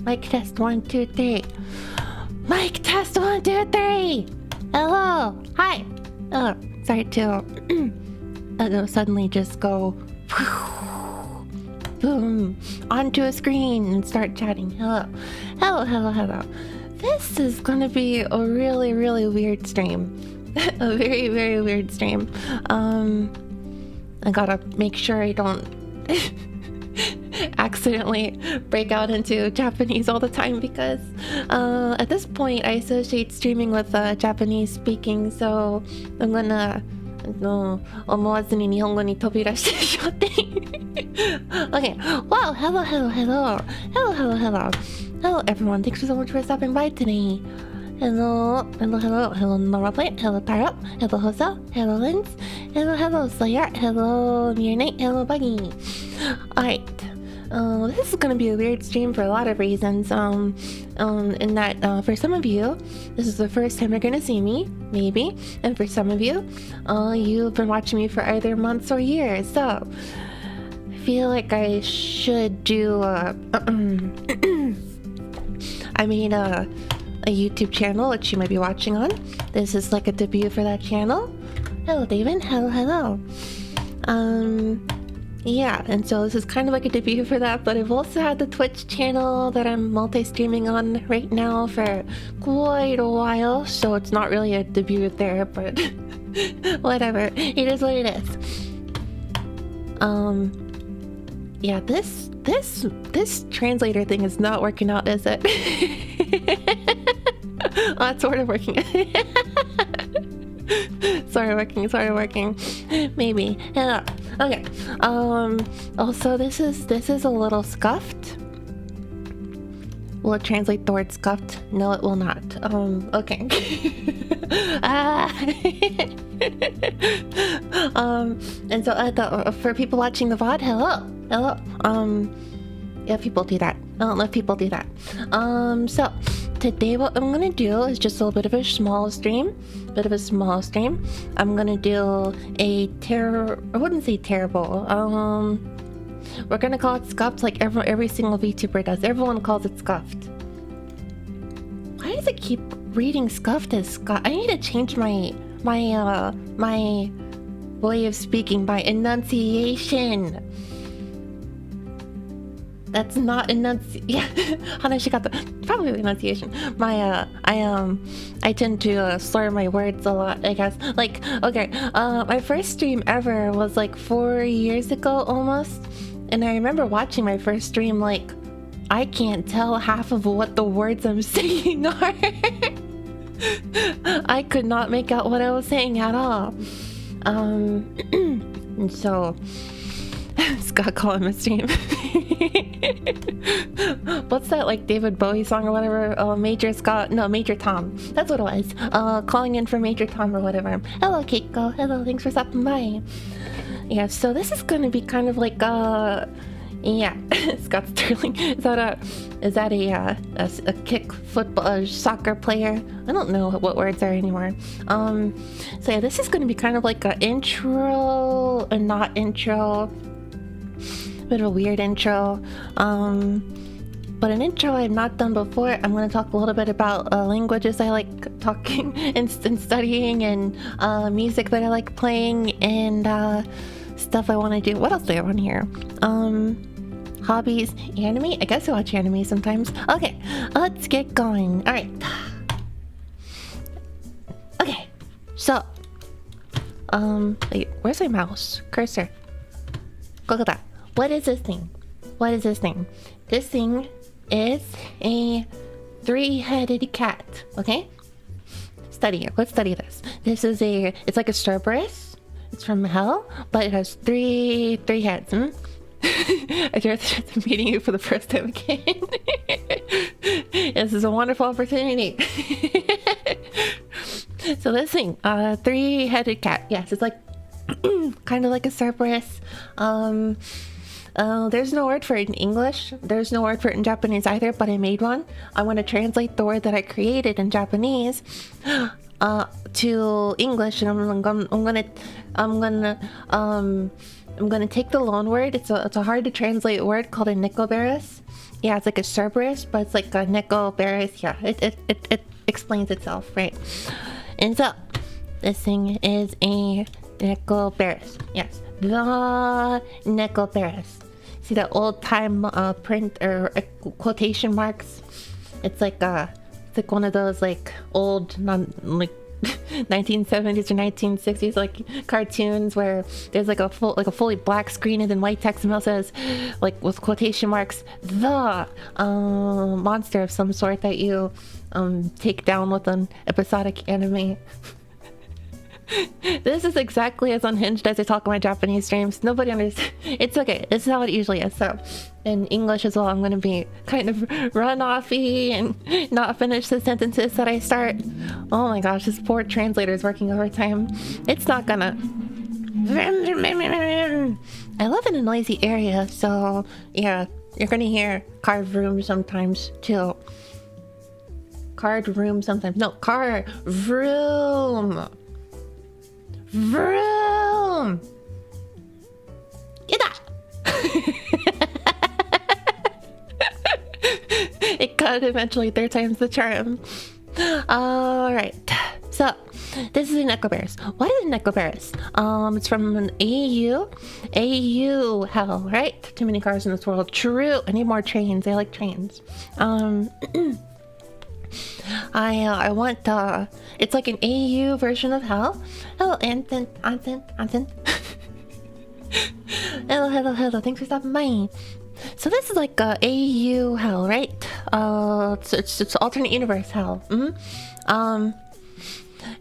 Mic test 1, 2, 3. Mic test 1, 2, 3. Hello. Hi. Oh, sorry to suddenly just go boom onto a screen and start chatting. Hello. Hello, hello, hello. This is gonna be a really, really weird stream. A very, very weird stream. I gotta make sure I don't accidentally break out into Japanese all the time because at this point I associate streaming with Japanese speaking, so I'm gonna 思わずに日本語に飛び出してしまって Okay, wow, hello, hello, hello. Hello, hello, hello. Hello everyone, thanks so much for stopping by today. Hello, hello, hello, hello Noraplay, hello Taro, hello Hosa, hello Linz, hello, hello Slayer, hello Mirnate, hello Buggy. Alright, this is gonna be a weird stream for a lot of reasons. In that for some of you, this is the first time you're gonna see me, maybe. And for some of you, you've been watching me for either months or years, so I feel like I should do I made a YouTube channel which you might be watching on. This is like a debut for that channel. Hello David, hello, hello. Yeah, and so this is kind of like a debut for that, but I've also had the Twitch channel that I'm multi-streaming on right now for quite a while, so it's not really a debut there, but whatever, it is what it is. Yeah, this translator thing is not working out, is it? Oh, it's sort of working. Sort of working. Maybe. Yeah. Okay. Also, this is a little scuffed. Will it translate the word scuffed? No, it will not. Okay. And so for people watching the VOD, hello. Yeah, people do that. I don't know if people do that. So today what I'm gonna do is just a little bit of a small stream. I'm gonna do I wouldn't say terrible. We're gonna call it scuffed like every single VTuber does. Everyone calls it scuffed. Why does it keep reading scuffed as scuffed? I need to change my way of speaking, my enunciation. That's not enunciation. Yeah, probably enunciation. I tend to slur my words a lot, I guess. Like, okay, my first stream ever was like 4 years ago almost, and I remember watching my first stream like, I can't tell half of what the words I'm saying are. I could not make out what I was saying at all. And so Scott calling my stream. What's that like David Bowie song or whatever? Major Tom. That's what it was. Calling in for Major Tom or whatever. Hello Keiko. Hello, thanks for stopping by. Yeah, so this is gonna be kind of like yeah, Scott Sterling. Is that a kick football soccer player? I don't know what words are anymore. So yeah, this is gonna be kind of like an intro and not intro. Bit of a weird intro, but an intro I've not done before. I'm going to talk a little bit about languages I like talking and studying, and music that I like playing, and stuff I want to do. What else do I have on here? Hobbies, anime. I guess I watch anime sometimes. Okay, let's get going. All right. Okay, so wait, where's my mouse cursor? Look at that. What is this thing? This thing is a 3-headed cat, okay? Let's study this. It's like a Cerberus. It's from hell, but it has three heads. I just meeting you for the first time again. This is a wonderful opportunity. So this thing, 3-headed cat. Yes, it's like kind of like a Cerberus. There's no word for it in English. There's no word for it in Japanese either, but I made one. I want to translate the word that I created in Japanese to English, and I'm gonna take the loan word. It's a hard to translate word called a Nicobarus, Yeah, it's like a Cerberus, but it's like a Nicobarus. Yeah, it explains itself, right? And so, this thing is a Nicobarus. Yes, the Nicobarus. See that old time print or quotation marks? It's like one of those like old 1970s or 1960s like cartoons where there's like a fully black screen and then white text and it says like with quotation marks the monster of some sort that you take down with an episodic anime. This is exactly as unhinged as I talk in my Japanese streams. Nobody understands. It's okay. This is how it usually is. So, in English as well, I'm going to be kind of run-offy and not finish the sentences that I start. Oh my gosh, this poor translator is working overtime. It's not gonna... I live in a noisy area, so yeah, you're going to hear card room sometimes too. Card room sometimes. No, car room. Vroom! Get up! It cut eventually, 3 times the charm. Alright, so this is a Necobarus. What is a Necobarus? It's from an AU hell, right? Too many cars in this world. True, I need more trains. I like trains. I want it's like an AU version of hell. Hello, Anton. Hello. Thanks for stopping by. So this is like AU hell, right? It's alternate universe hell.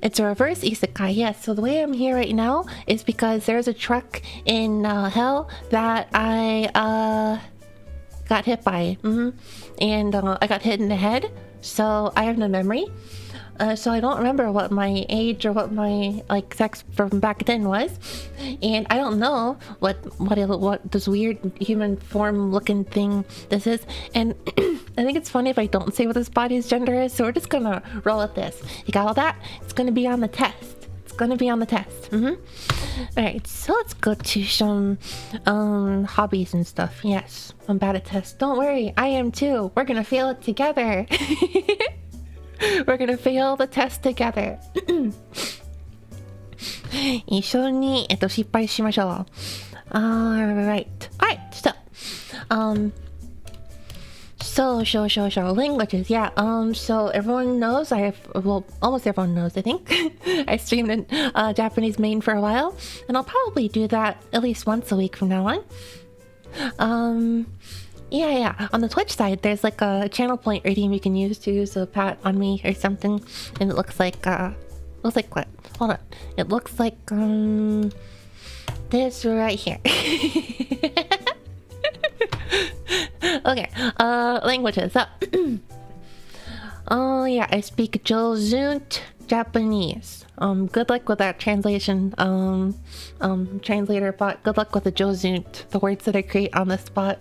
It's a reverse isekai, yes. So the way I'm here right now is because there's a truck in hell that I got hit by. And I got hit in the head. So I have no memory. So I don't remember what my age or what my like sex from back then was, and I don't know what this weird human form looking thing this is. And I think it's funny if I don't say what this body's gender is. So we're just gonna roll with this. You got all that? It's gonna be on the test. All right, so let's go to some hobbies and stuff. Yes, I'm bad at tests. Don't worry, I am too. We're gonna fail it together. We're gonna fail the test together. 一緒に失敗しましょう。Alright, so languages, yeah. So everyone knows almost everyone knows, I think. I streamed in Japanese main for a while, and I'll probably do that at least once a week from now on. Yeah. On the Twitch side, there's like a channel point redeem you can use to use a pat on me or something, and it looks like what? Hold on. It looks like this right here. Okay, languages. Oh yeah, I speak Jozunt Japanese. Good luck with that translation. Translator bot. Good luck with the Jozunt, the words that I create on the spot.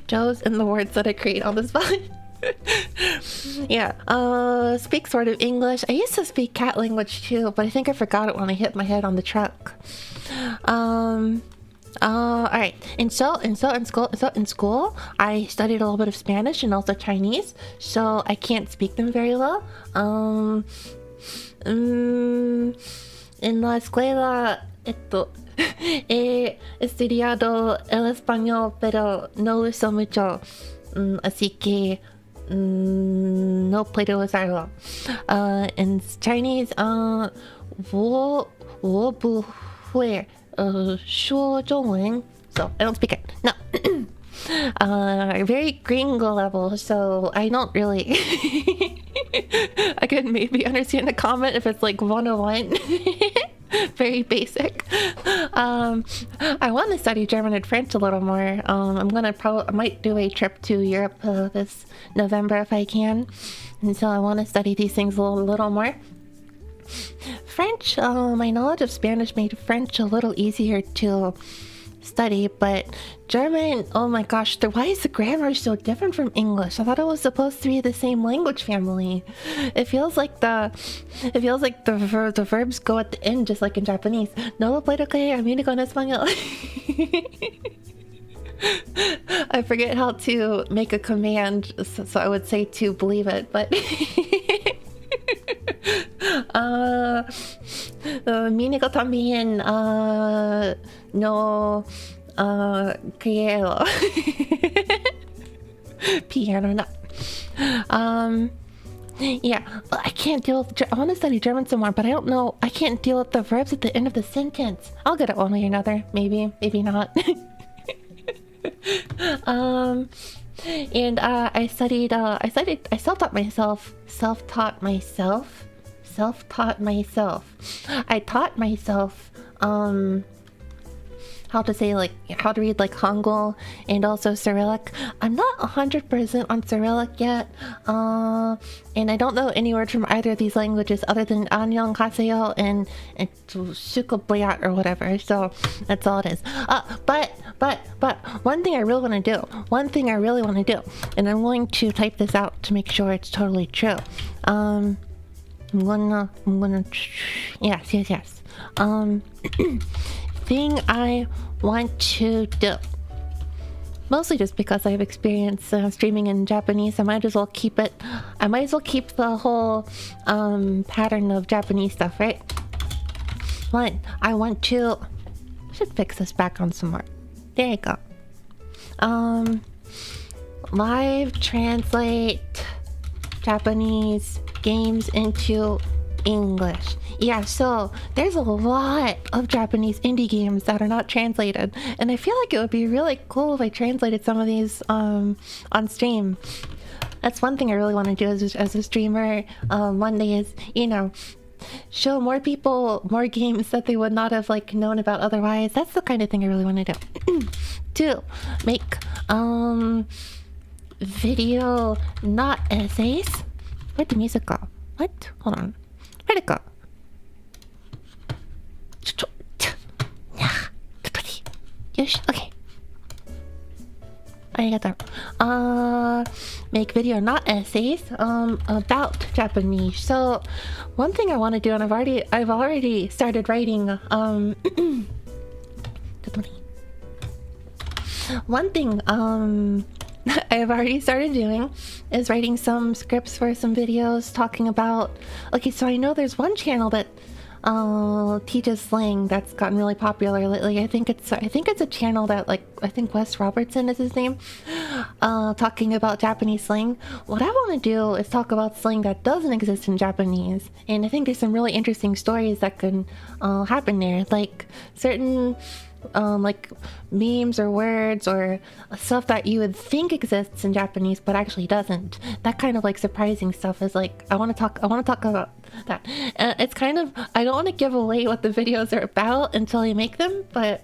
Joe's and the words that I create on the spot. Yeah, speak sort of English. I used to speak cat language too, but I think I forgot it when I hit my head on the truck. Alright, in school, I studied a little bit of Spanish and also Chinese, so I can't speak them very well. En la escuela, he estudiado el español, pero no lo uso mucho, así que no puedo usarlo. In Chinese, 我不会 说中文, so I don't speak it. No. Very gringo level, so I don't really. I could maybe understand a comment if it's like 101. Very basic. I want to study German and French a little more. I might do a trip to Europe this November if I can, and so I want to study these things a little more. French, my knowledge of Spanish made French a little easier to study, but German, oh my gosh, why is the grammar so different from English? I thought it was supposed to be the same language family. It feels like the verbs go at the end, just like in Japanese. No lo puedo creer, amigo en español. I forget how to make a command, so I would say to believe it, but Minico también no quiero piano no. Yeah, I can't deal with, I want to study German some more, but I don't know, I can't deal with the verbs at the end of the sentence. I'll get it one way or another, maybe not. And I self-taught myself. I taught myself how to say, like, how to read like Hangul and also Cyrillic. I'm not 100% on Cyrillic yet, and I don't know any words from either of these languages other than Annyeonghaseyo and Sukobliat or whatever. So that's all it is. But one thing I really want to do, and I'm going to type this out to make sure it's totally true. I'm gonna yes. Thing I want to do, mostly just because I have experience streaming in Japanese, I might as well keep the whole pattern of Japanese stuff, right? One, I should fix this back on some more. There you go. Live translate Japanese games into English. Yeah, so there's a lot of Japanese indie games that are not translated, and I feel like it would be really cool if I translated some of these on stream. That's one thing I really want to do as a streamer. One day is, show more people more games that they would not have like known about otherwise. That's the kind of thing I really want to do. Two, make video, not essays. Where'd the music go? What? Hold on. Where'd it go? Okay. Make video, not essays, about Japanese. So one thing I want to do, and I've already started writing, one thing I've already started doing is writing some scripts for some videos talking about, okay, so I know there's one channel that teaches slang that's gotten really popular lately. I think it's a channel that, like, I think Wes Robertson is his name, talking about Japanese slang. What I want to do is talk about slang that doesn't exist in Japanese, and I think there's some really interesting stories that can happen there, like certain like memes or words or stuff that you would think exists in Japanese but actually doesn't. That kind of like surprising stuff is like, I want to talk about that. It's kind of, I don't want to give away what the videos are about until I make them, but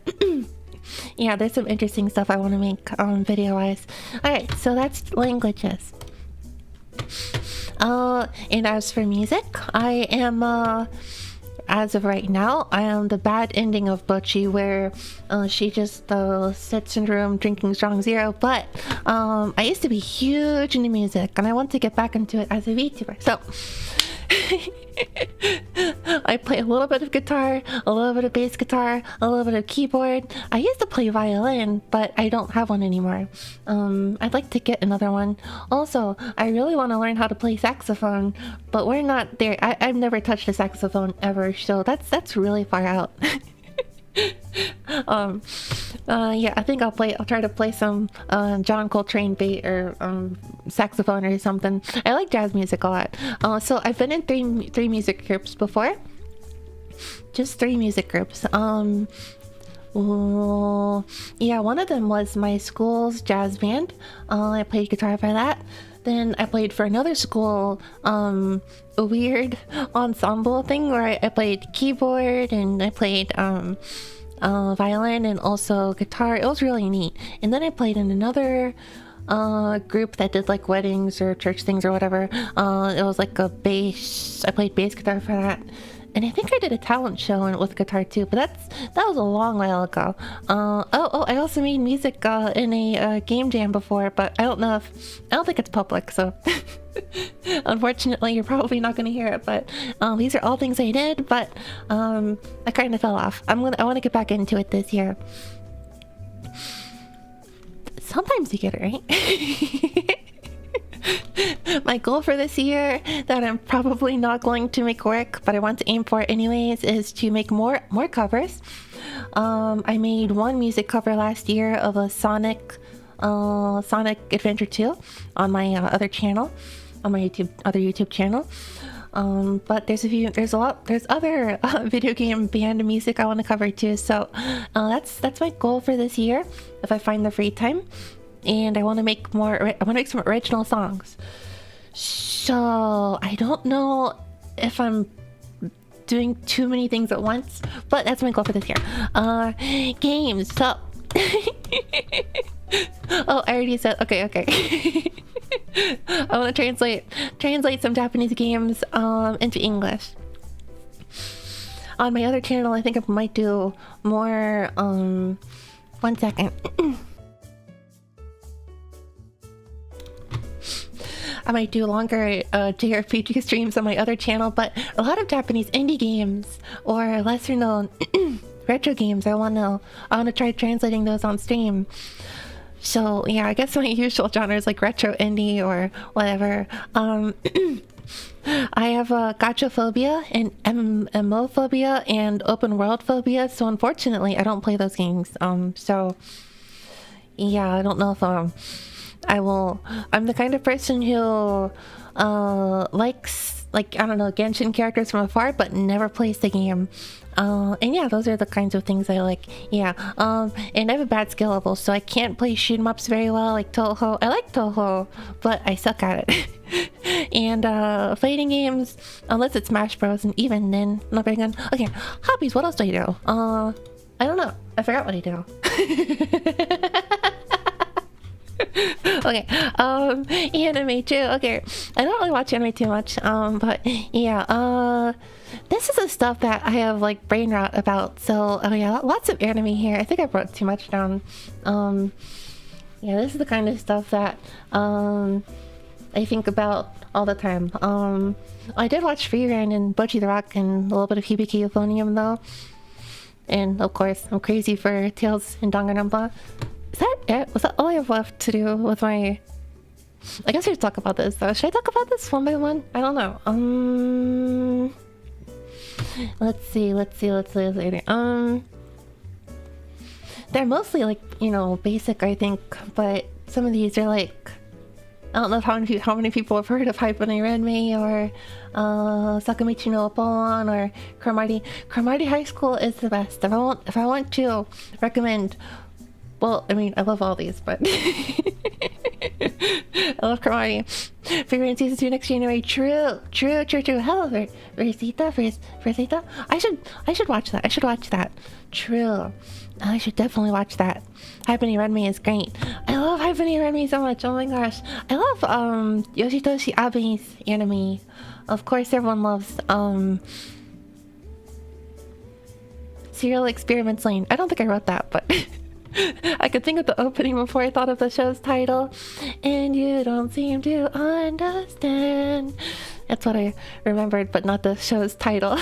yeah, there's some interesting stuff I want to make video wise. Alright, so that's languages. And as for music, I am as of right now, I am the bad ending of Bochi, where she just sits in her room drinking strong zero. But I used to be huge into music, and I want to get back into it as a VTuber. So I play a little bit of guitar, a little bit of bass guitar, a little bit of keyboard. I used to play violin, but I don't have one anymore. I'd like to get another one. Also, I really want to learn how to play saxophone, but we're not there. I've never touched a saxophone ever, so that's really far out. Yeah, I think I'll try to play some John Coltrane saxophone or something. I like jazz music a lot. So I've been in three music groups before. Just 3 music groups. Yeah, one of them was my school's jazz band. I played guitar for that. Then I played for another school, a weird ensemble thing where I played keyboard and I played violin and also guitar. It was really neat. And then I played in another group that did like weddings or church things or whatever. It was like I played bass guitar for that. And I think I did a talent show with guitar too, but that was a long while ago. I also made music in a game jam before, but I don't think it's public, so unfortunately you're probably not going to hear it. But these are all things I did, but I kind of fell off. I want to get back into it this year. sometimes you get it right. My goal for this year that I'm probably not going to make work, but I want to aim for anyways, is to make more covers. I made one music cover last year of a Sonic Adventure 2 on my other channel, on my other YouTube channel. But there's other video game band music I want to cover too. So that's my goal for this year if I find the free time. And I want to make some original songs. So I don't know if I'm doing too many things at once, but that's my goal for this year. Games. So oh, I already said okay. I want to translate some Japanese games into English. On my other channel, I think I might do more. 1 second. I might do longer JRPG streams on my other channel, but a lot of Japanese indie games or lesser known retro games, I wanna try translating those on stream. So yeah, I guess my usual genre is like retro indie or whatever. I have gacha phobia and MMO phobia and open world phobia, so unfortunately I don't play those games. So yeah, I don't know if I'm the kind of person who likes, like, I don't know, Genshin characters from afar, but never plays the game. And yeah, those are the kinds of things I like. Yeah. And I have a bad skill level, so I can't play shoot 'em ups very well, like Toho. I like Toho, but I suck at it. And fighting games, unless it's Smash Bros, and even then, not very good. Okay, hobbies. What else do I do? I don't know. I forgot what I do. Okay, anime too. Okay, I don't really watch anime too much, but yeah, this is the stuff that I have like brain rot about. So oh yeah, lots of anime here. I think I wrote too much down. Yeah, this is the kind of stuff that I think about all the time. I did watch Free Reign and Bocchi the Rock and a little bit of Hibiki Euphonium though, and of course I'm crazy for Tales in Danganronpa. Is that it? Was that all I have left to do with my... I guess I should talk about this though. Should I talk about this one by one? I don't know. Let's see. They're mostly like, you know, basic, I think, but some of these are like... I don't know how many people have heard of Hyphen Renmei or Sakamichi no Oppon or Cromartie. Cromartie High School is the best. If I want to recommend... Well, I mean, I love all these, but I love Cromartie. Figure in season 2 next January. True. Hello, Rosita. I should watch that. True. I should definitely watch that. Hyphen Renmei is great. I love Hyphen Renmei so much. Oh my gosh. I love Yoshitoshi Abe's anime. Of course, everyone loves Serial Experiments Lane. I don't think I wrote that, but I could think of the opening before I thought of the show's title. And you don't seem to understand. That's what I remembered, but not the show's title.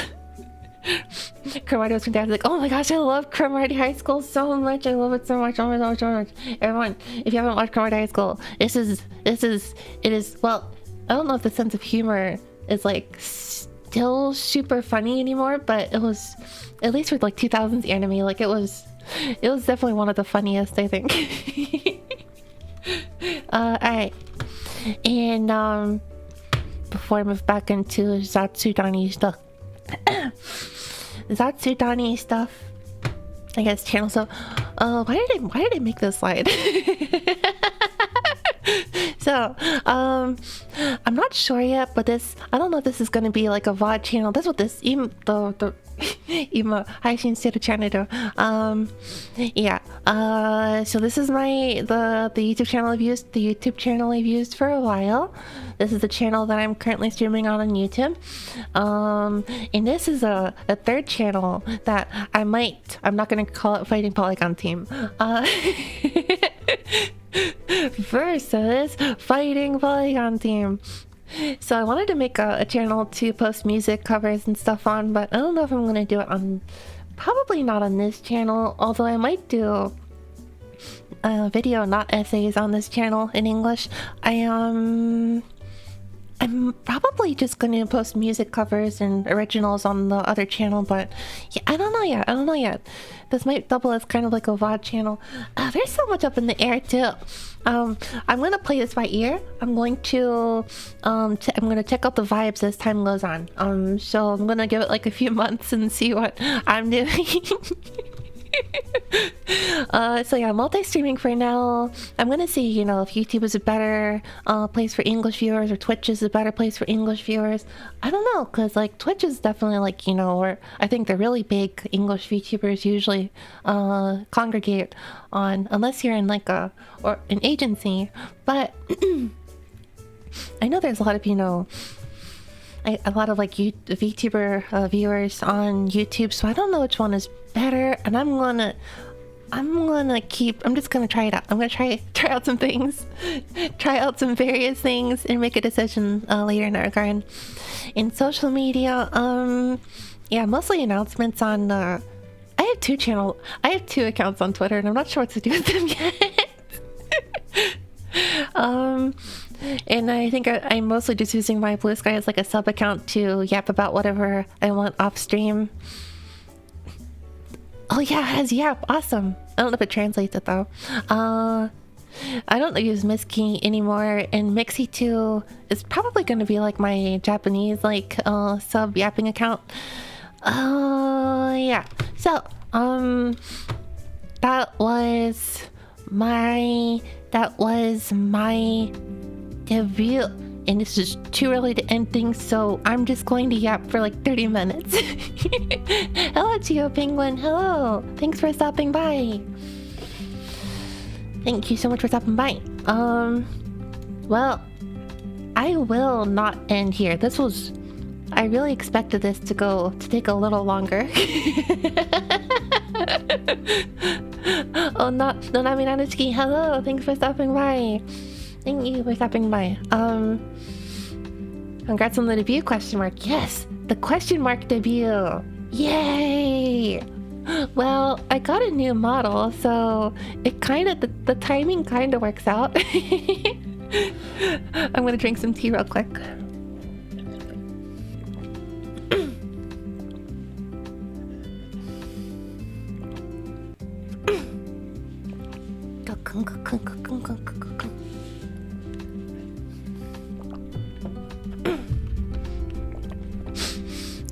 Cromartie was fantastic. Like, oh my gosh, I love Cromartie High School so much. I love it so much. Oh my gosh, so much. Everyone, if you haven't watched Cromartie High School, it is, well, I don't know if the sense of humor is like still super funny anymore, but it was, at least with like 2000s anime, like it was definitely one of the funniest, I think. Alright. And before I move back into Zatsudani stuff. Zatsudani stuff, I guess, channel. So why did I make this slide? So I'm not sure yet, but I don't know if this is gonna be like a VOD channel. That's what this the Ima Haishin Seru channel. Yeah. So this is the YouTube channel I've used for a while. This is the channel that I'm currently streaming on YouTube. And this is a third channel that I'm not gonna call it Fighting Polygon Team. Versus Fighting Polygon Team. So I wanted to make a channel to post music covers and stuff on, but I don't know if I'm gonna do it on, probably not on this channel, although I might do video, not essays, on this channel in English. I'm probably just going to post music covers and originals on the other channel, but yeah, I don't know yet. This might double as kind of like a VOD channel. There's so much up in the air too. I'm going to play this by ear. I'm going to check out the vibes as time goes on. So I'm going to give it like a few months and see what I'm doing. So yeah, multi-streaming for now. I'm gonna see, you know, if YouTube is a better place for English viewers or Twitch is a better place for English viewers. I don't know, because like Twitch is definitely like, you know, where I think the really big English VTubers usually congregate on, unless you're in like an agency. But I know there's a lot of, you know, a lot of like VTuber viewers on YouTube, so I don't know which one is better, and I'm just gonna try it out. I'm gonna try out some things, try out some various things, and make a decision later in that regard. In social media, yeah, mostly announcements on. I have two accounts on Twitter, and I'm not sure what to do with them yet. And I think I'm mostly just using my Blue Sky as like a sub account to yap about whatever I want off stream. Oh yeah, it has Yap. Awesome. I don't know if it translates it though. I don't use Misky anymore, and Mixie2 is probably going to be like my Japanese like sub yapping account. Yeah. So that was my debut, and this is too early to end things, so I'm just going to yap for like 30 minutes. Hello to you, Penguin. Hello. Thanks for stopping by. Thank you so much for stopping by. Well, I will not end here. I really expected this to take a little longer. Oh, Nonami Nanushiki. Hello. Thanks for stopping by. Thank you for stopping by. Congrats on the debut, question mark. Yes, the question mark debut. Yay! Well, I got a new model, so it kind of, the timing kind of works out. I'm gonna drink some tea real quick.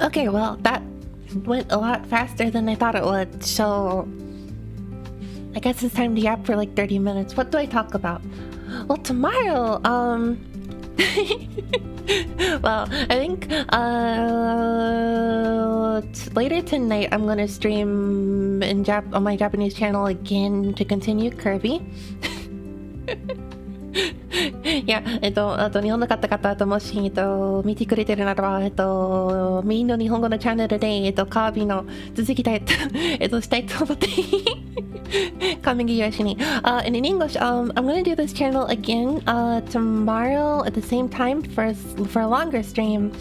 Okay, well, that went a lot faster than I thought it would, so I guess it's time to yap for like 30 minutes. What do I talk about? Well, tomorrow, well, I think later tonight I'm gonna stream on my Japanese channel again to continue Kirby.いや、日本の方もし、見てくれてるならば、メインの日本語のチャンネルで、カービィの続きたいと、したいと思って、coming USC. And in English, I'm gonna do this channel again, tomorrow at the same time for a longer stream.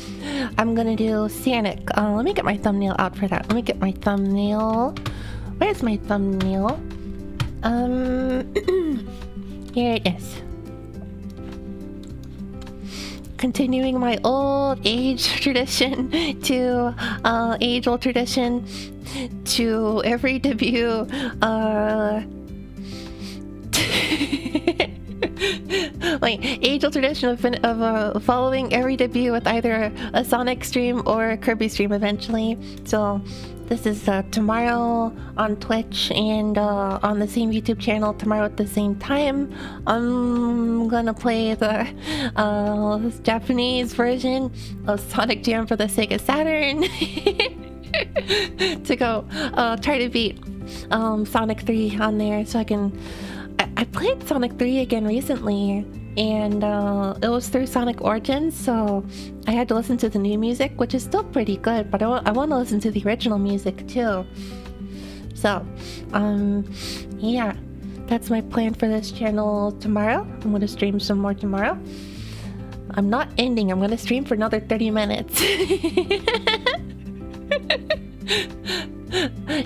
I'm gonna do Sanic. Let me get my thumbnail out for that. Let me get my thumbnail. Where's my thumbnail? Here it is. Continuing my old age tradition to age-old tradition to every debut. Like age-old tradition of following every debut with either a Sonic stream or a Kirby stream eventually. So this is tomorrow on Twitch and on the same YouTube channel tomorrow at the same time. I'm gonna play the Japanese version of Sonic Jam for the Sega Saturn to go try to beat Sonic 3 on there, so I can. I played Sonic 3 again recently, and it was through Sonic Origins, so I had to listen to the new music, which is still pretty good, but I want to listen to the original music too. So, yeah, that's my plan for this channel tomorrow. I'm going to stream some more tomorrow. I'm not ending. I'm going to stream for another 30 minutes.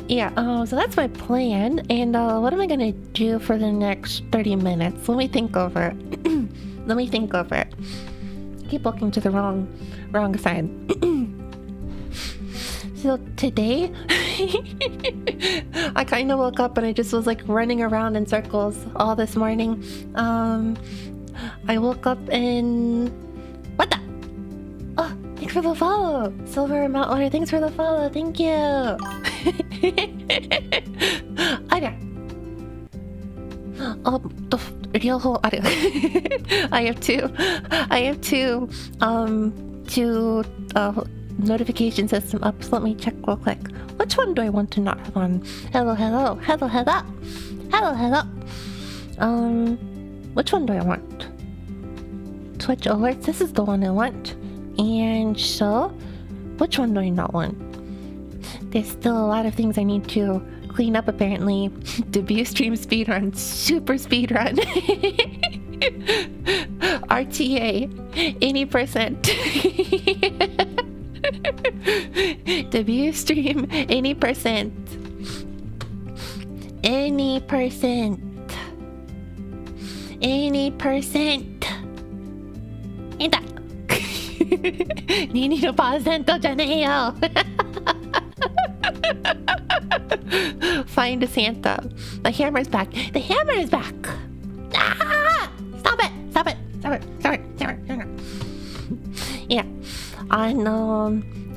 Yeah, so that's my plan. And what am I gonna do for the next 30 minutes? Let me think over it. Let me think over it. Keep looking to the wrong side. So today, I kind of woke up and I just was like running around in circles all this morning. I woke up in... What the? Oh, thanks for the follow. Silver Meltwater, thanks for the follow. Thank you. Aria. Oh, the real whole Aria. I have two notification system up, so let me check real quick. Which one do I want to not have on? Hello. Which one do I want? Twitch alerts, this is the one I want. And so, which one do I not want? There's still a lot of things I need to clean up apparently. Debut stream speedrun, super speedrun. RTA, any percent. Debut stream, any percent. Any percent. Ita. 22% じゃねえよ. Find a Santa. The hammer's back. The hammer is back. Ah! Stop it. Yeah. And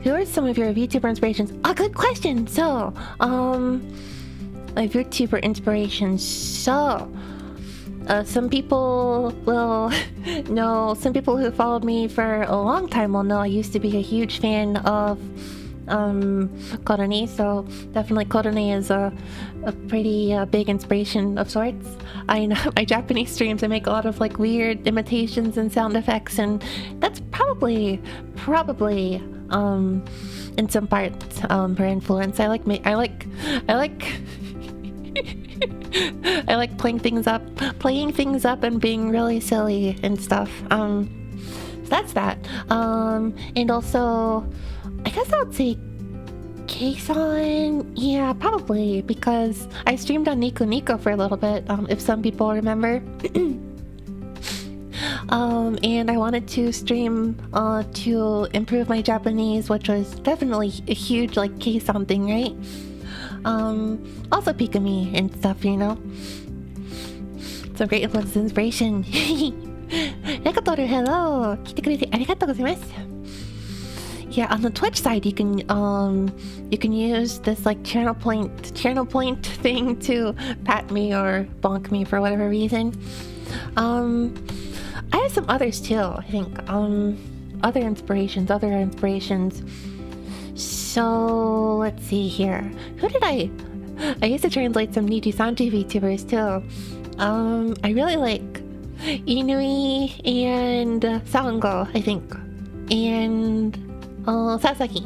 who are some of your VTuber inspirations? Oh, good question. So, my VTuber inspirations. So, some people will know, some people who followed me for a long time will know I used to be a huge fan of Korone, so definitely Korone is a pretty big inspiration of sorts. I know my Japanese streams, I make a lot of like weird imitations and sound effects, and that's probably in some parts her influence. I like I like playing things up and being really silly and stuff. So that's that. And also, I guess I would say Keisan. Yeah, probably, because I streamed on Nico Nico for a little bit, if some people remember. And I wanted to stream to improve my Japanese, which was definitely a huge like Keisan thing, right? Also Pikami and stuff, you know. Some great influence and inspiration. Nekatoru, hello! 来てくれてありがとうございます. Yeah, on the Twitch side, you can use this like channel point thing to pat me or bonk me for whatever reason. I have some others too, I think. Other inspirations. So let's see here. Who did I used to translate some Niji-sanji VTubers too. I really like Inui and Sango, I think, and Sasaki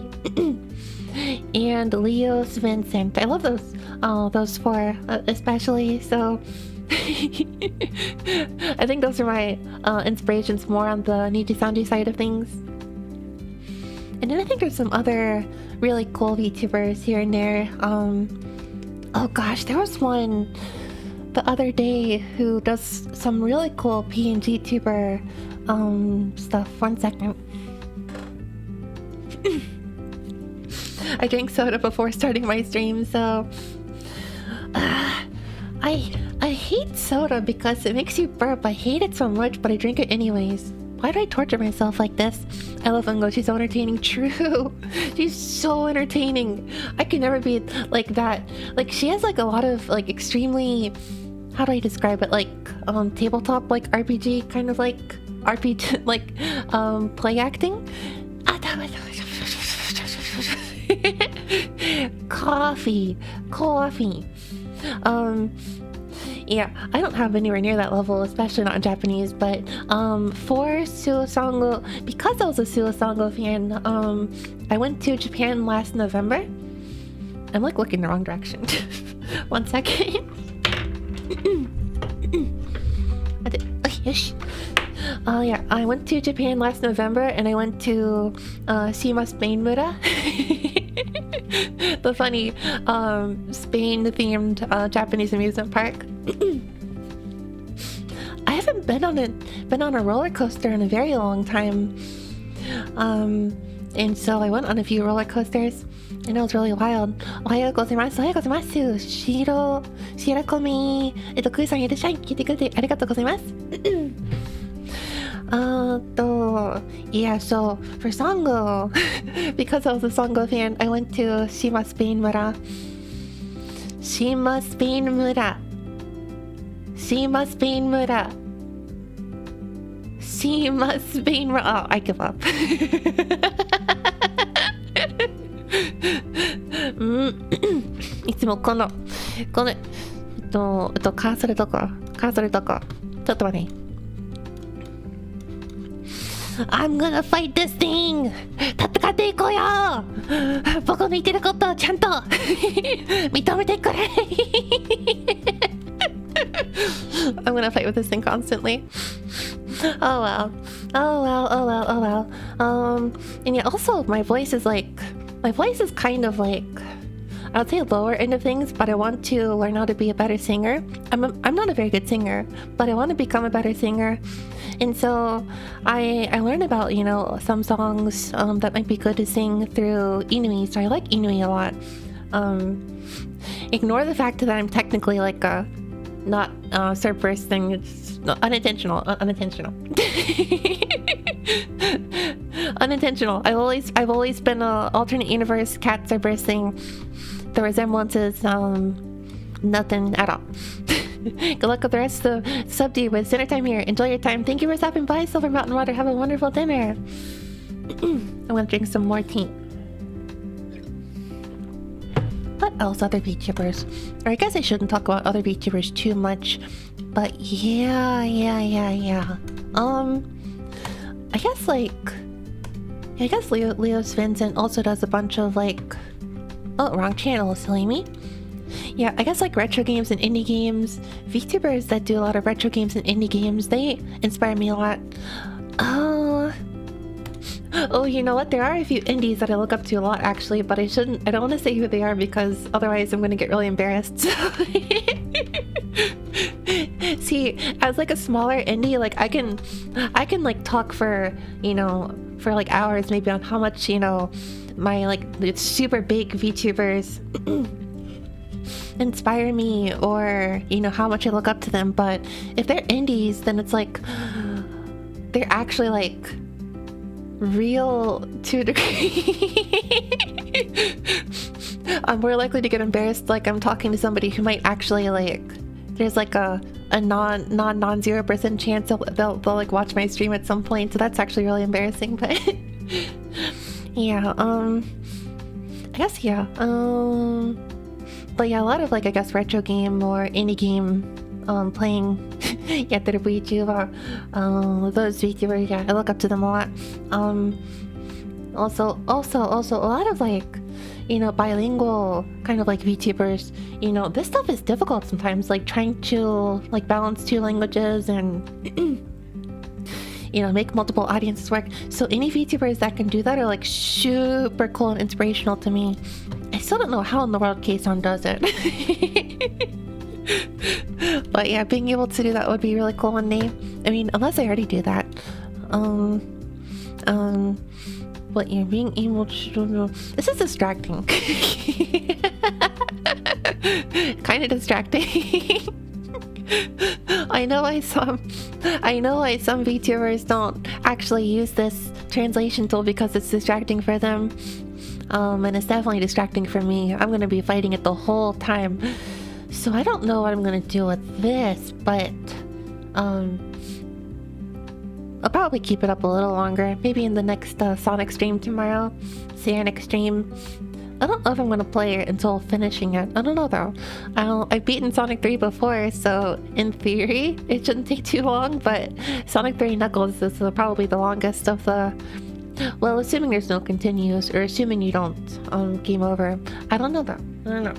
and Leos Vincent. I love those four especially. So I think those are my inspirations more on the Niji-sanji side of things. And then I think there's some other really cool VTubers here and there. Oh gosh, there was one the other day who does some really cool PNG tuber stuff. 1 second. I drank soda before starting my stream, so I hate soda because it makes you burp. I hate it so much, but I drink it anyways. Why do I torture myself like this? I love Ungo. She's so entertaining. True. She's so entertaining. I could never be like that. Like, she has like a lot of like extremely, how do I describe it? Like tabletop like RPG kind of like RPG like play acting. Coffee. Yeah, I don't have anywhere near that level, especially not in Japanese, but for Suosango, because I was a Suosango fan, I went to Japan last November. I'm like looking the wrong direction. 1 second. Yeah, I went to Japan last November and I went to Shima Spain Mura. The funny Spain-themed Japanese amusement park. I haven't been on a roller coaster in a very long time. And so I went on a few roller coasters and it was really wild. Ohayou gozaimasu, ohayou gozaimasu. Shirakomi. Kui-san, irashai. Kite kurete arigatou gozaimasu. Yeah, so for Sango, because I was a Sango fan, I went to Shima Spain Mura. Shima Spain Mura. Shima Spain Mura. Shima Spain Mura. Oh, I give up. いつもこのカーソルどこちょっと待って。I'm gonna fight this thing! 戦っていこうよ僕の言ってることをちゃんと認めてくれI'm gonna fight with this thing constantly. Oh well. And yeah, also my voice is kind of like, I would say lower end of things, but I want to learn how to be a better singer. I'm not a very good singer, but I want to become a better singer. And so I learned about, some songs that might be good to sing through Inui. So I like Inui a lot. Ignore the fact that I'm technically like not surf thing. It's unintentional. Unintentional. I've always been a alternate universe cat surfing. The resemblances, nothing at all. Good luck with the rest of the sub-D with dinner time here. Enjoy your time. Thank you for stopping by, Silver Mountain Water. Have a wonderful dinner. I'm gonna drink some more tea. What else? Other VTubers. Or I guess I shouldn't talk about other VTubers too much. But yeah. I guess Leo's Vincent also does a bunch of wrong channel, silly me. Yeah, I guess retro games and indie games. VTubers that do a lot of retro games and indie games, they inspire me a lot. Oh, you know what? There are a few indies that I look up to a lot, actually, but I don't want to say who they are because otherwise I'm going to get really embarrassed. See, as a smaller indie, I can talk for hours maybe on how much, my super big VTubers inspire me, or how much I look up to them. But if they're indies, then it's they're actually real to a degree. I'm more likely to get embarrassed I'm talking to somebody who might actually there's a non 0% chance they'll watch my stream at some point, so that's actually really embarrassing. But yeah, I guess yeah. But yeah, a lot of I guess retro game or indie game playing yatter VTuber, those VTubers, yeah, I look up to them a lot. Also a lot of bilingual kind of VTubers. This stuff is difficult sometimes, trying to balance two languages and make multiple audiences work. So any VTubers that can do that are super cool and inspirational to me. I still don't know how in the world K-san does it. But yeah, being able to do that would be really cool one day. I mean, unless I already do that. But yeah, being able to... This is distracting. Kind of distracting. I know why some VTubers don't actually use this translation tool because it's distracting for them. And it's definitely distracting for me. I'm gonna be fighting it the whole time. So I don't know what I'm gonna do with this, but I'll probably keep it up a little longer. Maybe in the next Sonic stream tomorrow. Sonic stream. I don't know if I'm gonna play it until finishing it. I don't know though. I've beaten Sonic 3 before, so in theory it shouldn't take too long, but Sonic 3 Knuckles is probably the longest of the... Well, assuming there's no continues, or assuming you don't game over. I don't know though. I don't know.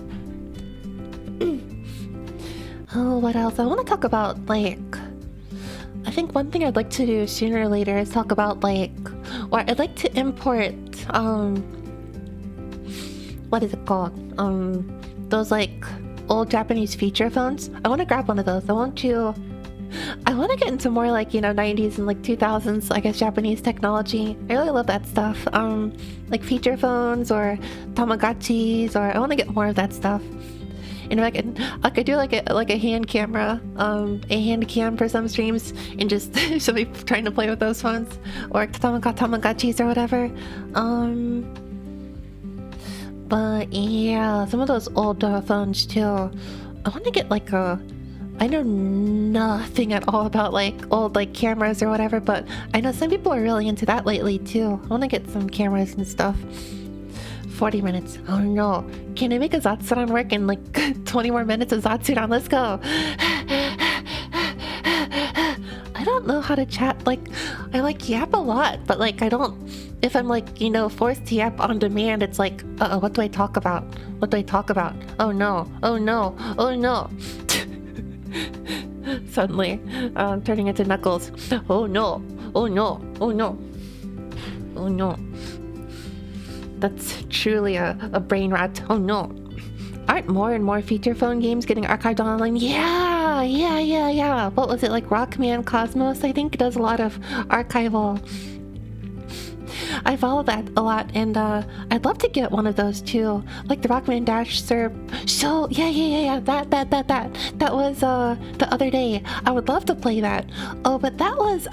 Oh, what else? I want to talk about I think one thing I'd like to do sooner or later is talk about or I'd like to import what is it called? Those old Japanese feature phones. I want to grab one of those. I want to get into more 90s and 2000s, I guess, Japanese technology. I really love that stuff. Like feature phones or Tamagotchis, or I want to get more of that stuff. And I could do a hand camera, a hand cam for some streams, and just show me trying to play with those phones or Tamagotchis or whatever. But yeah, some of those old phones too. I want to get I know nothing at all about old cameras or whatever, but I know some people are really into that lately too. I want to get some cameras and stuff. 40 minutes. Oh no. Can I make a Zatsuran work in 20 more minutes of Zatsuran? Let's go. I don't know how to chat. I yap a lot, but I don't. If I'm forced to yap on demand, it's uh-oh, what do I talk about? What do I talk about? Oh no. Oh no. Oh no. Suddenly, turning into Knuckles. Oh no. Oh no. Oh no. Oh no. That's truly a brain rot. Oh no. Aren't more and more feature phone games getting archived online? Yeah. What was it, Rockman Cosmos? I think does a lot of archival. I follow that a lot, and I'd love to get one of those too. Like the Rockman Dash Serp. So yeah. That was the other day. I would love to play that. Oh, but that was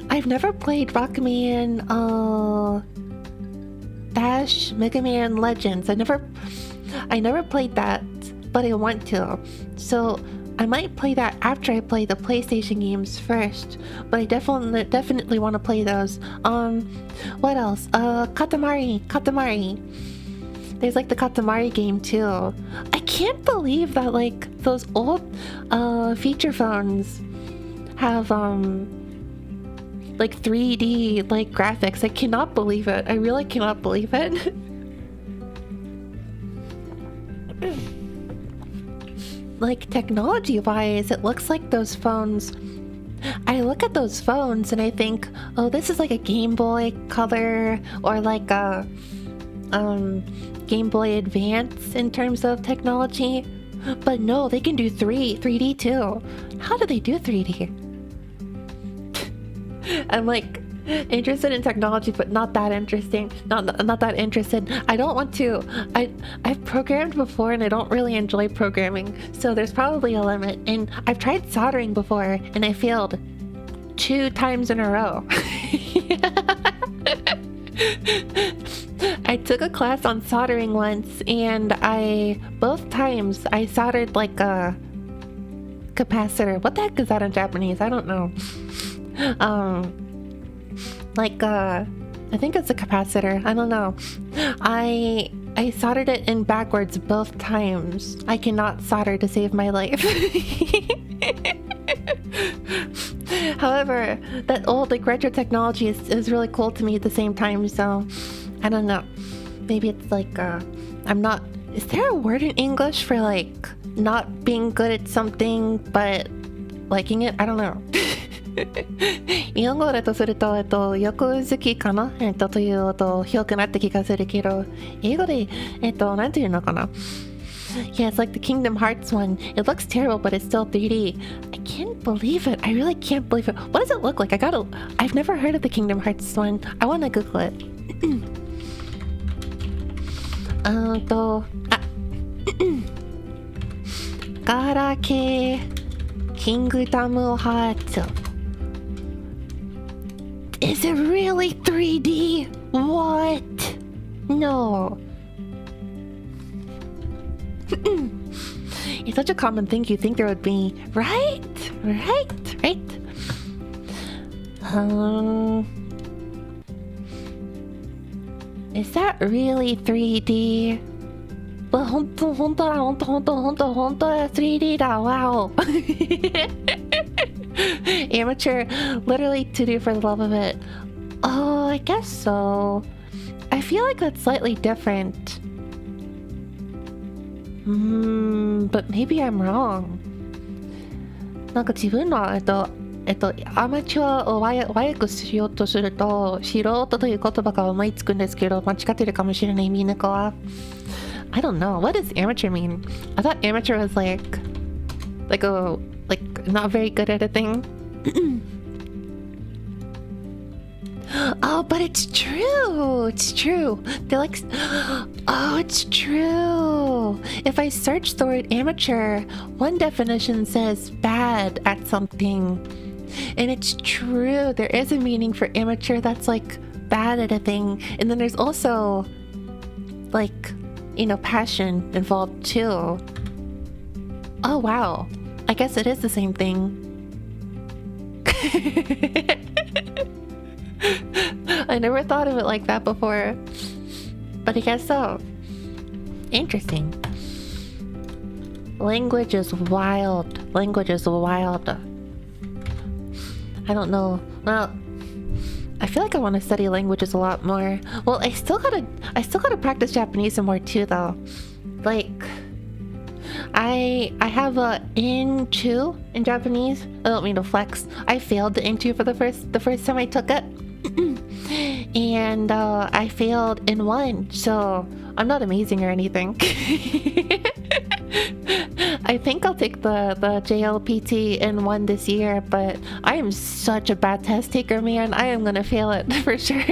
I've never played Rockman Dash Mega Man Legends. I never played that, but I want to. So I might play that after I play the PlayStation games first. But I definitely want to play those. What else? Katamari. There's the Katamari game too. I can't believe that those old feature phones have 3D graphics. I cannot believe it. I really cannot believe it. Technology wise, it looks like those phones. I look at those phones and I think, oh, this is a Game Boy Color or a Game Boy Advance in terms of technology. But no, they can do 3D too. How do they do 3D? I'm interested in technology, but not that interesting. Not that interested. I don't want to. I've programmed before and I don't really enjoy programming. So there's probably a limit. And I've tried soldering before and I failed 2 times in a row. I took a class on soldering once, and both times I soldered a capacitor. What the heck is that in Japanese? I don't know. I think it's a capacitor. I don't know. I soldered it in backwards both times. I cannot solder to save my life. However, that old retro technology is really cool to me at the same time, so I don't know. Maybe it's I'm not. Is there a word in English for not being good at something but liking it? I don't know. 日本語だとすると、欲好きかな、という表記になった気がするけど、英語で、なんていうのかな? Yeah, it's like the Kingdom Hearts one. It looks terrible, but it's still 3D. I can't believe it. I really can't believe it. What does it look like? I've never heard of the Kingdom Hearts one. I want to Google it. Garake Kingdom Hearts. Is it really 3D? What? No. It's such a common thing you think there would be. Right? Is that really 3D? Well, 本当3D だ. Wow. Amateur, literally to do for the love of it. Oh, I guess so. I feel like that's slightly different. But maybe I'm wrong. なんか自分のアマチュアを和訳しようとすると素人という言葉が思いつくんですけど、間違ってるかもしれない。みんなは I don't know. What does amateur mean? I thought amateur was like not very good at a thing. Oh, but it's true. It's true. They're like, oh, it's true. If I search the word amateur, one definition says bad at something. And it's true. There is a meaning for amateur that's like bad at a thing. And then there's also like, passion involved too. Oh, wow. I guess it is the same thing. I never thought of it like that before, but I guess so. Interesting. Language is wild. I don't know. Well, I feel like I want to study languages a lot more. Well, I still gotta practice Japanese some more too, though. Like, I have a N2 in Japanese. I don't mean to flex. I failed the N2 for the first time I took it. And I failed N1, so I'm not amazing or anything. I think I'll take the JLPT N1 this year, but I am such a bad test taker, man. I am gonna fail it for sure.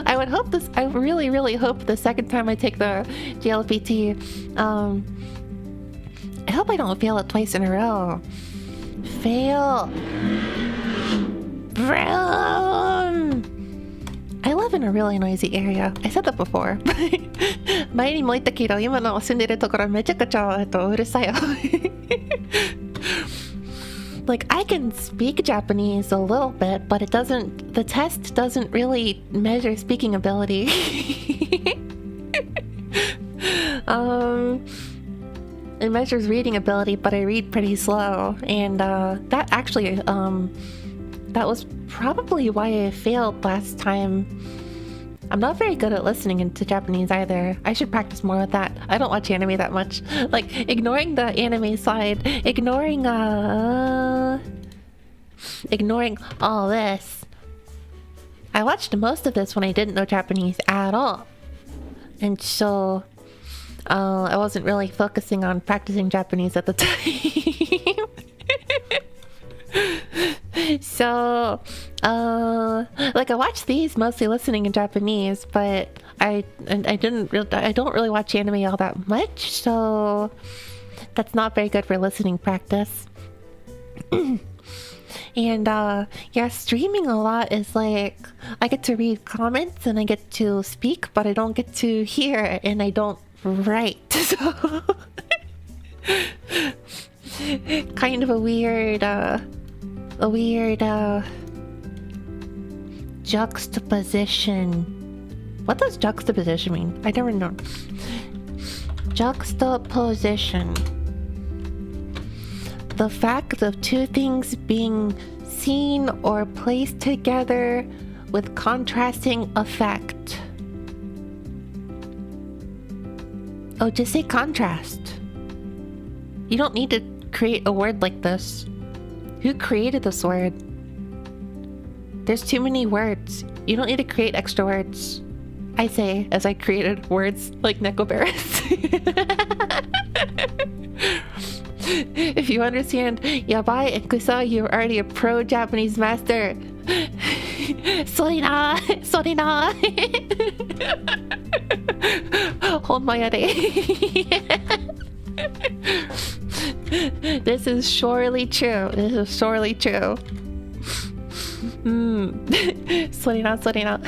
I really, really hope the second time I take the JLPT, I hope I don't fail it twice in a row. Fail. Vroom! I live in a really noisy area. I said that before. 前にも言ったけど、今の住んでるところめちゃくちゃうるさいよ。Like, I can speak Japanese a little bit, but the test doesn't really measure speaking ability. It measures reading ability, but I read pretty slow. And that actually, that was probably why I failed last time. I'm not very good at listening into Japanese either. I should practice more with that. I don't watch anime that much. Like, ignoring the anime side, ignoring all this. I watched most of this when I didn't know Japanese at all. And so, I wasn't really focusing on practicing Japanese at the time. So, like, I watch these mostly listening in Japanese, but I don't really watch anime all that much, so that's not very good for listening practice. And yeah, streaming a lot is like, I get to read comments and I get to speak, but I don't get to hear and I don't write. So kind of a weird juxtaposition. What does juxtaposition mean? I never know. Juxtaposition. The fact of two things being seen or placed together with contrasting effect. Oh, just say contrast. You don't need to create a word like this. Who created this word? There's too many words. You don't need to create extra words. I say, as I created words like Nekoberis. If you understand Yabai and Kusa, you're already a pro Japanese master. Sorina! Sorina! Hold my This is surely true. This is surely true. Sorina, sorina.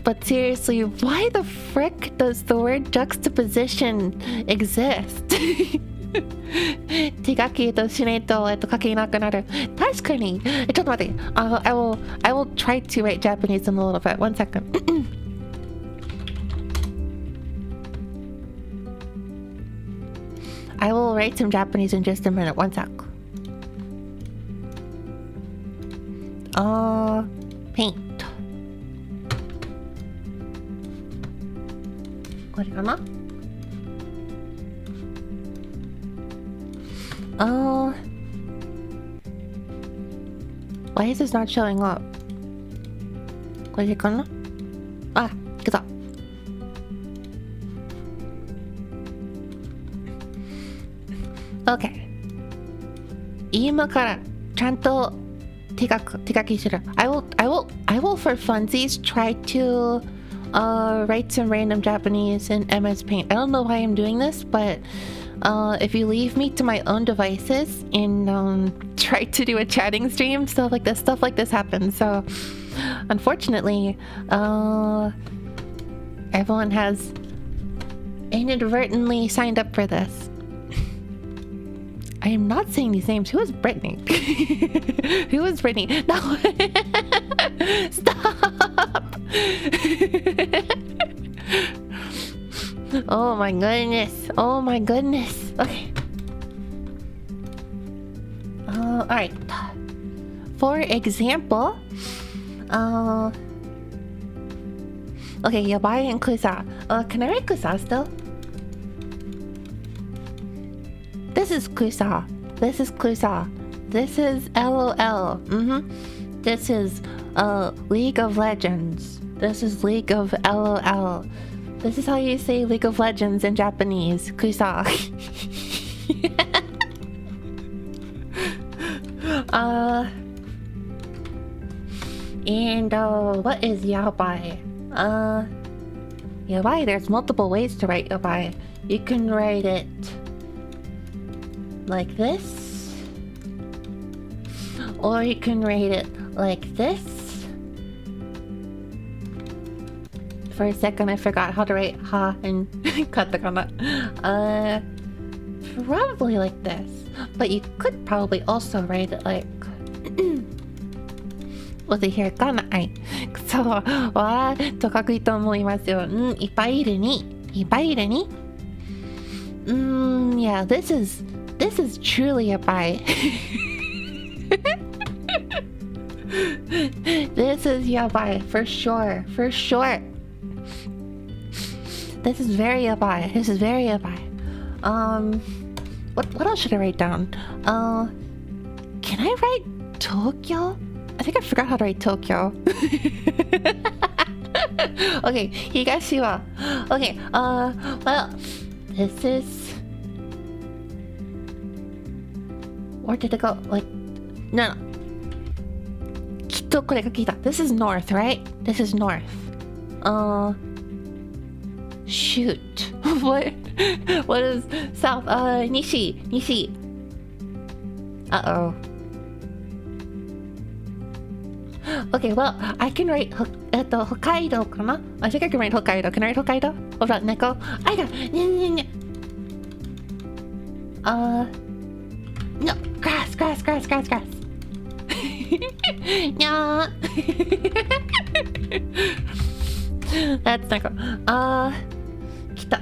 But seriously, why the frick does the word juxtaposition exist? 手書きとしないと書けなくなる。確かに。ちょっと待って。I will try to write Japanese in a little bit. One second. I will write some Japanese in just a minute. One sec. Paint. これかな Uh, why is this not showing up? これでかな? Ah, 来た. Okay. 今からちゃんと手書きする. I will for funsies try to write some random Japanese in MS Paint. I don't know why I'm doing this, but if you leave me to my own devices and try to do a chatting stream, stuff like this happens. So unfortunately, everyone has inadvertently signed up for this. I am not saying these names. Who is Brittany? Who is Brittany? No. Stop. Oh my goodness. Oh my goodness. Okay. Alright. For example, okay, Yabai and Kusa. Can I write Kusa still? This is Kusa. This is Kusa. This is LOL. This is League of Legends. This is League of LOL. This is how you say League of Legends in Japanese. Kusa. And what is Yabai? Yabai, there's multiple ways to write Yabai. You can write it like this, or you can write it like this. For a second I forgot how to write ha and katakana. Probably like this, but you could probably also write it like おでひらかなはいそうわーと書くと思いますよいっぱいいるにyeah, this is truly a buy. This is yabai for sure. This is very yabai. What else should I write down? Can I write Tokyo? I think I forgot how to write Tokyo. Okay, Higashiwa. Okay, well, this is... Where did it go? Like, no. This is north, right? This is north. Shoot. What is south? Nishi. Uh-oh. Okay, well, I can write Hokkaido, kana? I think I can write Hokkaido. Can I write Hokkaido? What about Neko? I got... No, grass. No. That's Neko. Kita.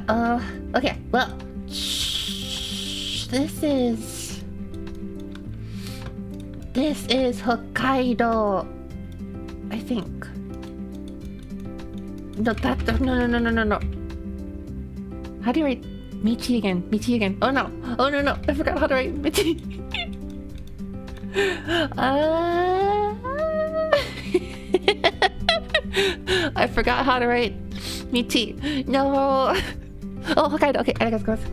Okay, well, this is Hokkaido, I think. No. How do you write Michi again? Oh no. I forgot how to write Michi. I forgot how to write Michi. No. Oh, Hokkaido. Okay, arigatou gozaimasu.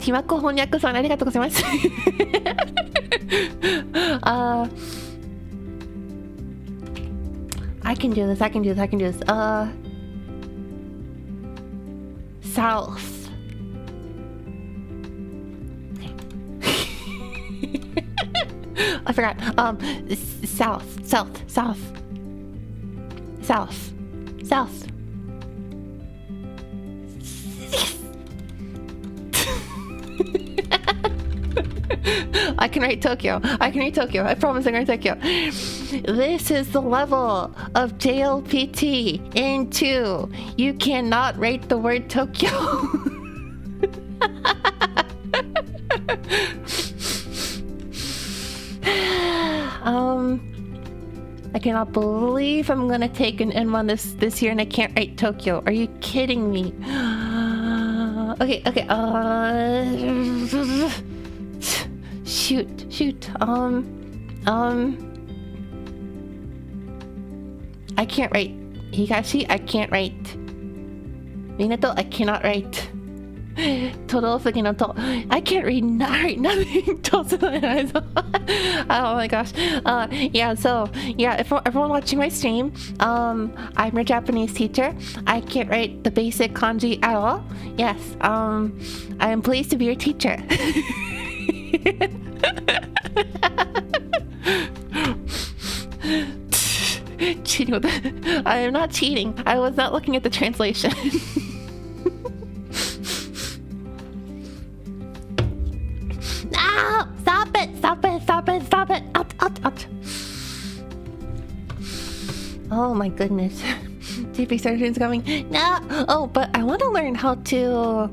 Timako Honnyaku-san, arigatou gozaimasu. I can do this. South. Okay. I forgot. South. I can write Tokyo. I promise I can write Tokyo. This is the level of JLPT in 2. You cannot write the word Tokyo. I cannot believe I'm gonna take an N1 this year and I can't write Tokyo. Are you kidding me? Okay, okay, shoot, I can't write. Higashi, I can't write. Minato, I cannot write. Todorosuke no to. I can't read nothing. Oh my gosh. Yeah, so, yeah, if everyone watching my stream, I'm your Japanese teacher. I can't write the basic kanji at all. Yes, I am pleased to be your teacher. Cheating with it. I am not cheating. I was not looking at the translation. No! Stop it! Stop it! Stop it! Stop it! Out! Oh my goodness. TP surgeon's coming. No! Oh, but I want to learn how to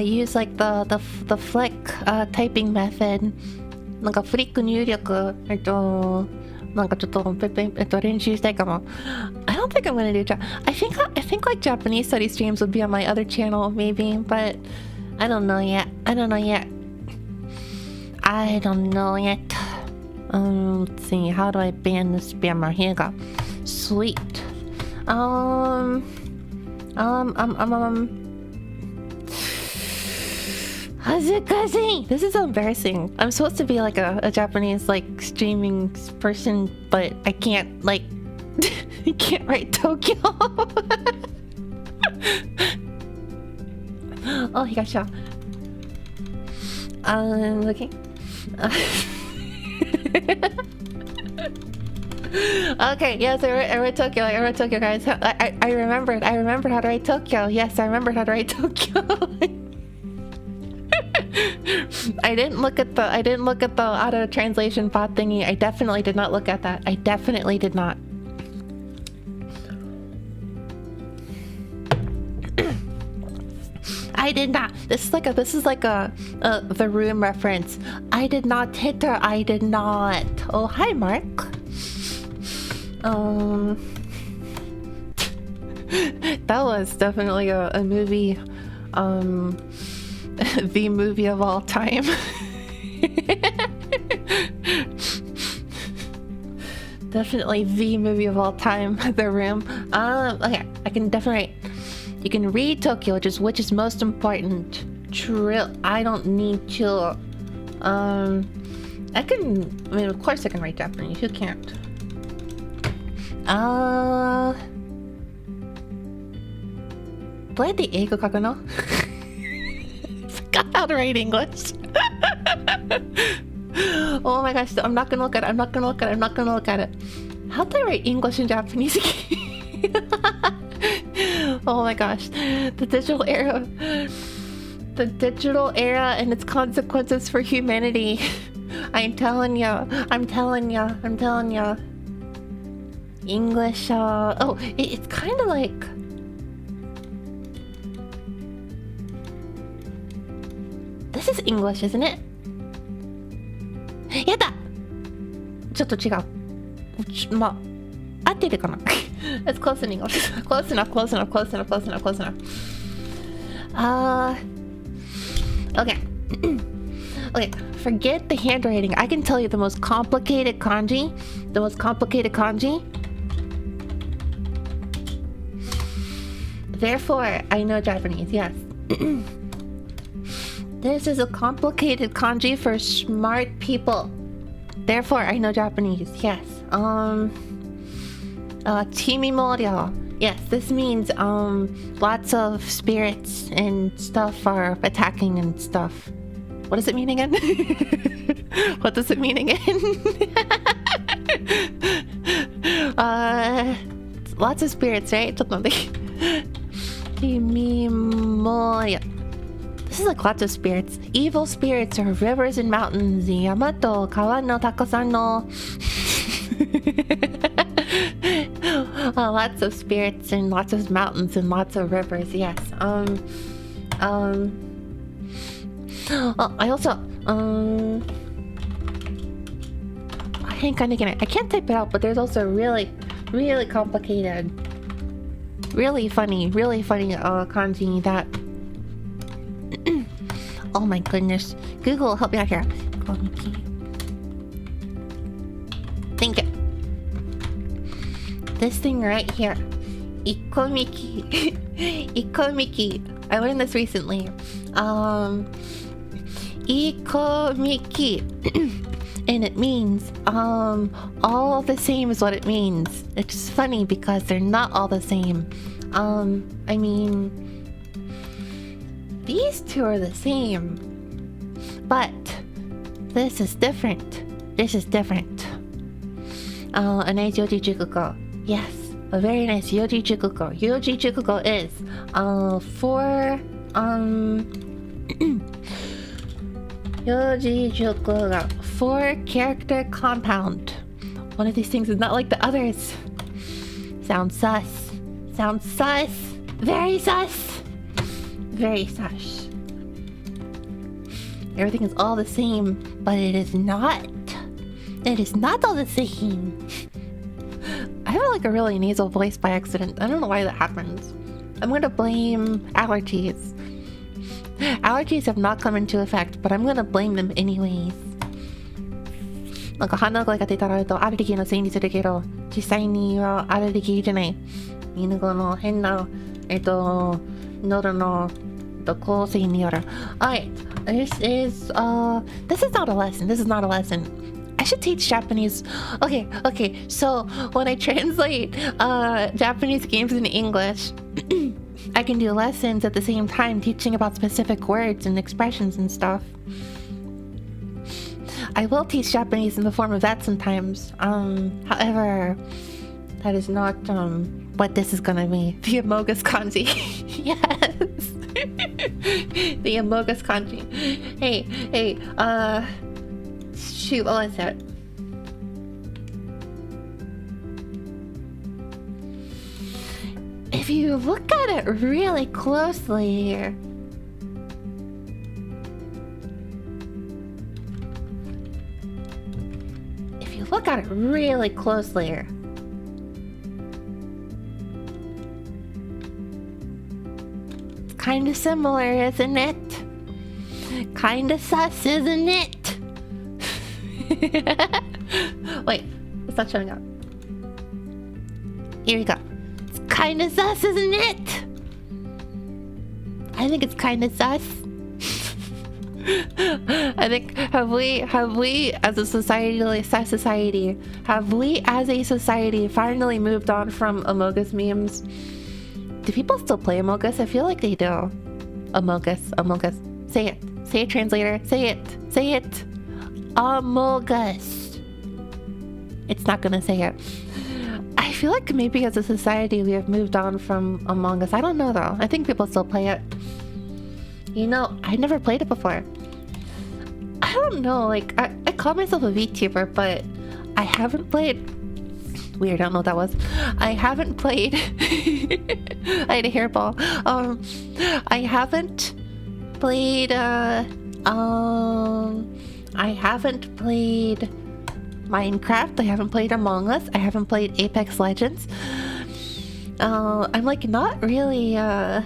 use like the flick typing method. なんかフリック入力なんかちょっと練習したいかも。I don't think I'm gonna do I think like Japanese study streams would be on my other channel maybe, but I don't know yet. Let's see, how do I ban the spammer? Here you go. Sweet. Hazukasi! This is so embarrassing. I'm supposed to be like a Japanese like streaming person, but I can't like I can't write Tokyo. Oh, he got shot. Looking. Okay, yes, I wrote Tokyo. I wrote Tokyo, guys. I remembered how to write Tokyo. Yes, I remembered how to write Tokyo. I didn't look at the auto translation bot thingy. I definitely did not look at that. I definitely did not. I did not. This is like a The Room reference. I did not hit her. I did not. Oh, hi, Mark. That was definitely a movie. The movie of all time. Definitely the movie of all time. The Room. Okay, I can definitely. You can read Tokyo, which is most important. I don't need to. I mean, of course I can write Japanese. Who can't? Do I have the eigo kakuno? Forgot how to write English. Oh my gosh, I'm not gonna look at it. How do I write English and Japanese again? Oh my gosh, the digital era and its consequences for humanity. I'm telling ya. English, it's kind of like... This is English, isn't it? Yatta! ちょっと違う。まあ、合ってるかな? It's close in English. Close enough. Okay. Okay, forget the handwriting. I can tell you the most complicated kanji. Therefore, I know Japanese, yes. This is a complicated kanji for smart people. Therefore, I know Japanese, yes. Chimimoryo. Yes, this means lots of spirits and stuff are attacking and stuff. What does it mean again? What does it mean again? Lots of spirits, right? Chimimoryo. This is like lots of spirits. Evil spirits are rivers and mountains. Yamato, kawa no takosan no. Lots of spirits and lots of mountains and lots of rivers. Yes. I also I think I'm gonna. I can't type it out, but there's also really complicated, really funny kanji that Oh my goodness. Google, help me out here. Ikomiki. Thank you. This thing right here. Ikomiki. Ikomiki. I learned this recently. Ikomiki. And it means all the same is what it means. It's funny because they're not all the same. I mean, these two are the same, but this is different. This is different. A nice Yoji Jukuko. Yes, a very nice Yoji Jukuko. Yoji Jukuko is for Yoji Jukuko, 4-character compound. One of these things is not like the others. Sounds sus. Sounds sus. Very sus. Very sus. Everything is all the same, but it is not. It is not all the same. I have like a really nasal voice by accident. I don't know why that happens. I'm gonna blame allergies. Allergies have not come into effect, but I'm gonna blame them anyways. なんか鼻声が出たらアレルギーのせいにするけど、実際にはアレルギーじゃない。犬語の変な喉の構成による。Alright, this is not a lesson. This is not a lesson. I should teach Japanese. Okay. So when I translate Japanese games into English, I can do lessons at the same time teaching about specific words and expressions and stuff. I will teach Japanese in the form of that sometimes. However, that is not what this is gonna be. The Amogus kanji. Yes. The Amogus kanji. Hey, shoot, what was that? If you look at it really closely, it's kind of similar, isn't it? Kind of sus, isn't it? Wait, it's not showing up. Here we go. It's kind of sus, isn't it? I think it's kind of sus. I think have we as a society finally moved on from Amogus memes? Do people still play Amogus? I feel like they do. Amogus. Say it, translator. Say it. Amogus. It's not gonna say it. I feel like maybe as a society we have moved on from Among Us. I don't know though. I think people still play it. You know, I never played it before. I don't know, like, I call myself a VTuber, but I haven't played... Weird, I don't know what that was. I haven't played... I had a hairball. I haven't played, I haven't played Minecraft. I haven't played Among Us. I haven't played Apex Legends. I'm like not really a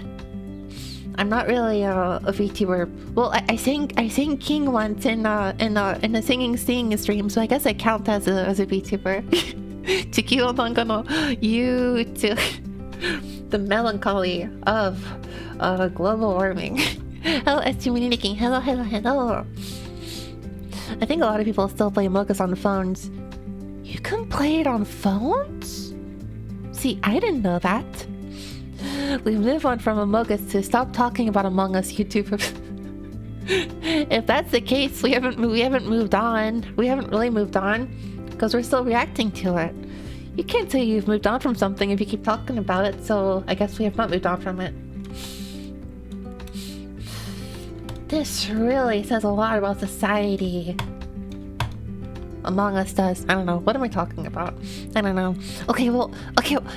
VTuber. Well, I sang King once in a singing stream, so I guess I count as a VTuber. Chikyo Manga no you to the melancholy of global warming. Hello, STMini King. Hello. I think a lot of people still play Among Us on phones. You can play it on phones? See, I didn't know that. We move on from Among Us to stop talking about Among Us YouTubers. If that's the case, we haven't moved on. We haven't really moved on because we're still reacting to it. You can't say you've moved on from something if you keep talking about it, so I guess we have not moved on from it. This really says a lot about society. Among Us does. I don't know. What am I talking about? I don't know. Okay,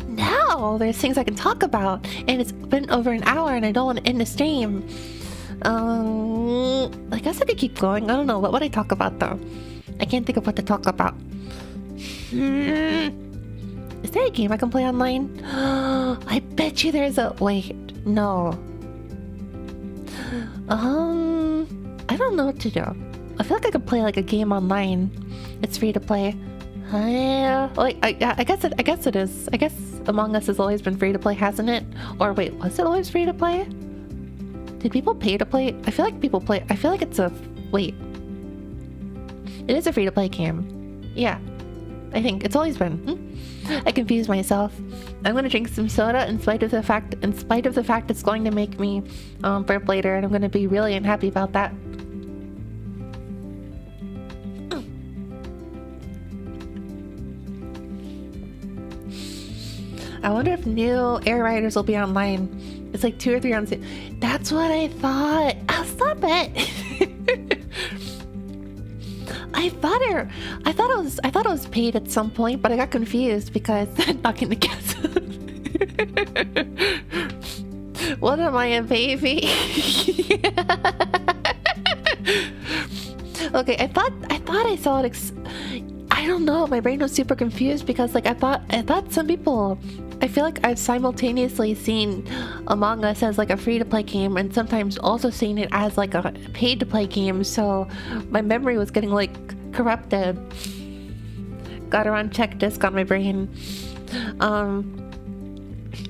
now there's things I can talk about, and it's been over an hour, and I don't want to end the stream. I guess I could keep going. I don't know. What would I talk about, though? I can't think of what to talk about. Is there a game I can play online? I bet you there's a... Wait, no. I don't know what to do. I feel like I could play like a game online. It's free to play. I guess it is. I guess Among Us has always been free to play, hasn't it? Or wait, was it always free to play? Did people pay to play? I feel like people play. I feel like it's a wait. It is a free to play game. Yeah, I think it's always been. I confused myself. I'm gonna drink some soda in spite of the fact it's going to make me burp later, and I'm gonna be really unhappy about that. I wonder if new Air Riders will be online. It's like 2 or 3 on sale. That's what I thought. Oh, stop it. I thought it was paid at some point, but I got confused because I'm not gonna guess. What am I, a baby? Okay, I thought I saw it. I don't know. My brain was super confused because like I thought some people. I feel like I've simultaneously seen Among Us as like a free-to-play game and sometimes also seen it as like a paid-to-play game, so my memory was getting like corrupted. Got a run check disk on my brain. A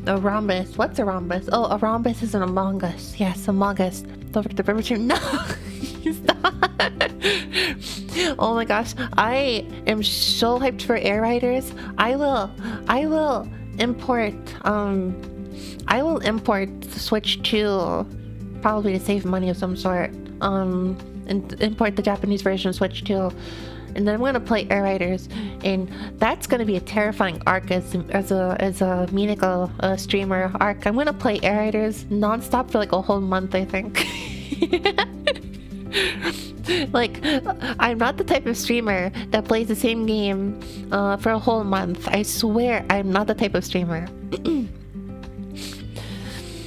rhombus. What's a rhombus? Oh, a rhombus is an Among Us. Yes, Among Us. The river team. No! Stop! Oh my gosh. I am so hyped for Air Riders. I will import the Switch 2, probably to save money of some sort, and import the Japanese version of Switch 2, and then I'm gonna play Air Riders, and that's gonna be a terrifying arc as a Minako streamer arc. I'm gonna play Air Riders non-stop for like a whole month, I think. Like, I'm not the type of streamer that plays the same game for a whole month. I swear I'm not the type of streamer.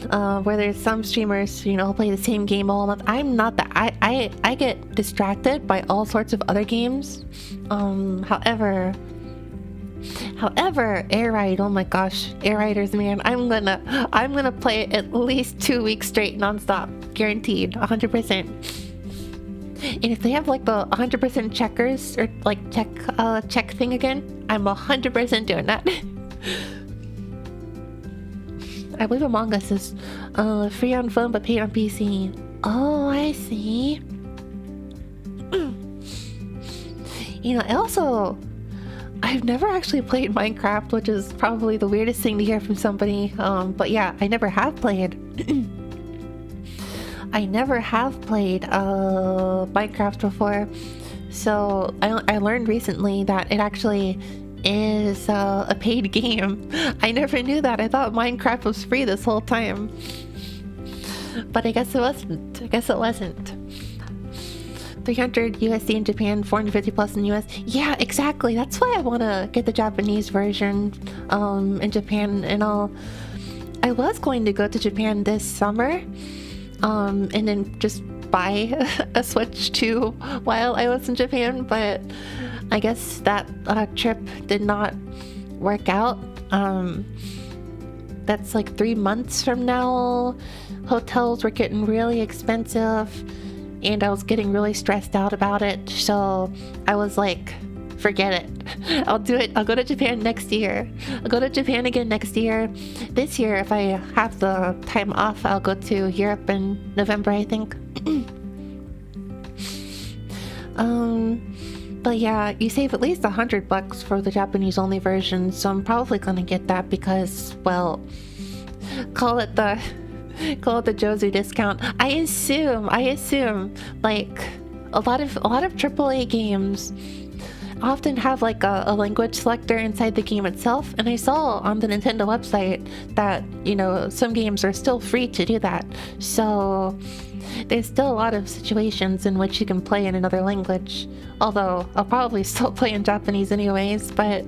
Where there's some streamers, you know, play the same game all month. I'm not that. I get distracted by all sorts of other games. However, Air Ride, oh my gosh, Air Riders, man, I'm gonna play it at least 2 weeks straight non-stop, guaranteed, 100%. And if they have like the 100% checkers or like check thing again, I'm 100% doing that. I believe Among Us is free on phone but paid on PC. Oh, I see. You know, I've never actually played Minecraft, which is probably the weirdest thing to hear from somebody. But yeah, I never have played. I never have played Minecraft before, so I learned recently that it actually is a paid game. I never knew that. I thought Minecraft was free this whole time, but I guess it wasn't. 300 USD in Japan, 450 plus in US. Yeah, exactly. That's why I want to get the Japanese version in Japan, and I was going to go to Japan this summer. And then just buy a Switch 2 while I was in Japan, but I guess that trip did not work out. That's like 3 months from now. Hotels were getting really expensive, and I was getting really stressed out about it, so I was like, forget it. I'll do it. I'll go to Japan next year. I'll go to Japan again next year. This year, if I have the time off, I'll go to Europe in November, I think. But yeah, you save at least $100 for the Japanese only version, so I'm probably gonna get that because, well, call it the Jozu discount. I assume like a lot of AAA games often have like a language selector inside the game itself, and I saw on the Nintendo website that, you know, some games are still free to do that, so there's still a lot of situations in which you can play in another language, although I'll probably still play in Japanese anyways. But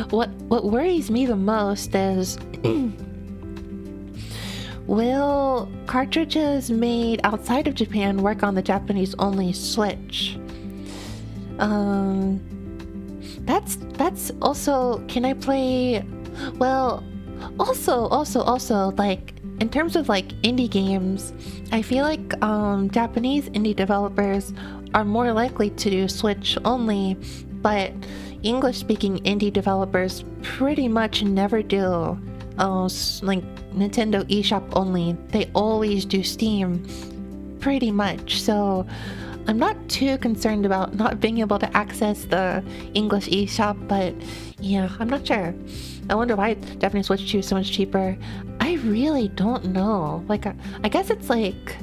what worries me the most is will cartridges made outside of Japan work on the Japanese only Switch? That's also, can I play, well, also like in terms of like indie games, I feel like Japanese indie developers are more likely to do Switch only, but English-speaking indie developers pretty much never do like Nintendo eShop only. They always do Steam, pretty much. So I'm not too concerned about not being able to access the English eShop, but yeah, I'm not sure. I wonder why Japanese Switch 2 is so much cheaper. I really don't know. Like, I guess it's like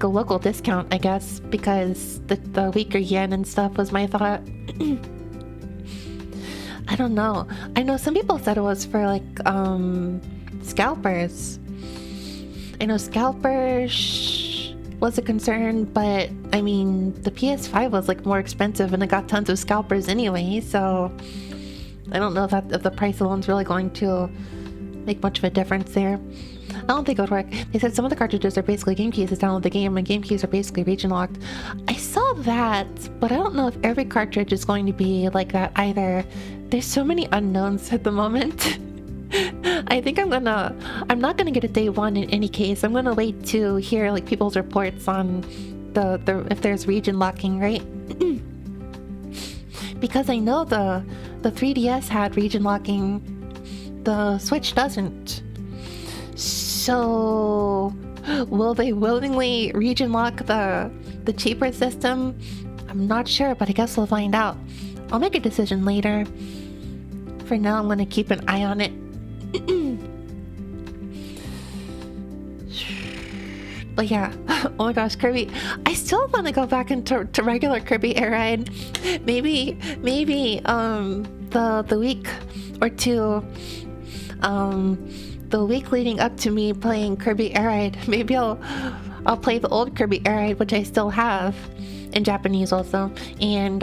a local discount, I guess, because the weaker yen and stuff was my thought. I don't know. I know some people said it was for like scalpers. I know scalpers was a concern, but I mean the PS5 was like more expensive and it got tons of scalpers anyway, so I don't know if the price alone's really going to make much of a difference there. I don't think it would work. They said some of the cartridges are basically game keys to download the game, and game keys are basically region locked. I saw that, but I don't know if every cartridge is going to be like that either. There's so many unknowns at the moment. I think I'm not gonna get a day one in any case. I'm gonna wait to hear like people's reports on the if there's region locking, right? Because I know the 3DS had region locking, the Switch doesn't. So will they willingly region lock the cheaper system? I'm not sure, but I guess we'll find out. I'll make a decision later. For now, I'm gonna keep an eye on it. But yeah, oh my gosh, Kirby. I still want to go back into regular Kirby Air Ride. Maybe the week or two, the week leading up to me playing Kirby Air Ride, maybe I'll play the old Kirby Air Ride, which I still have in Japanese also, and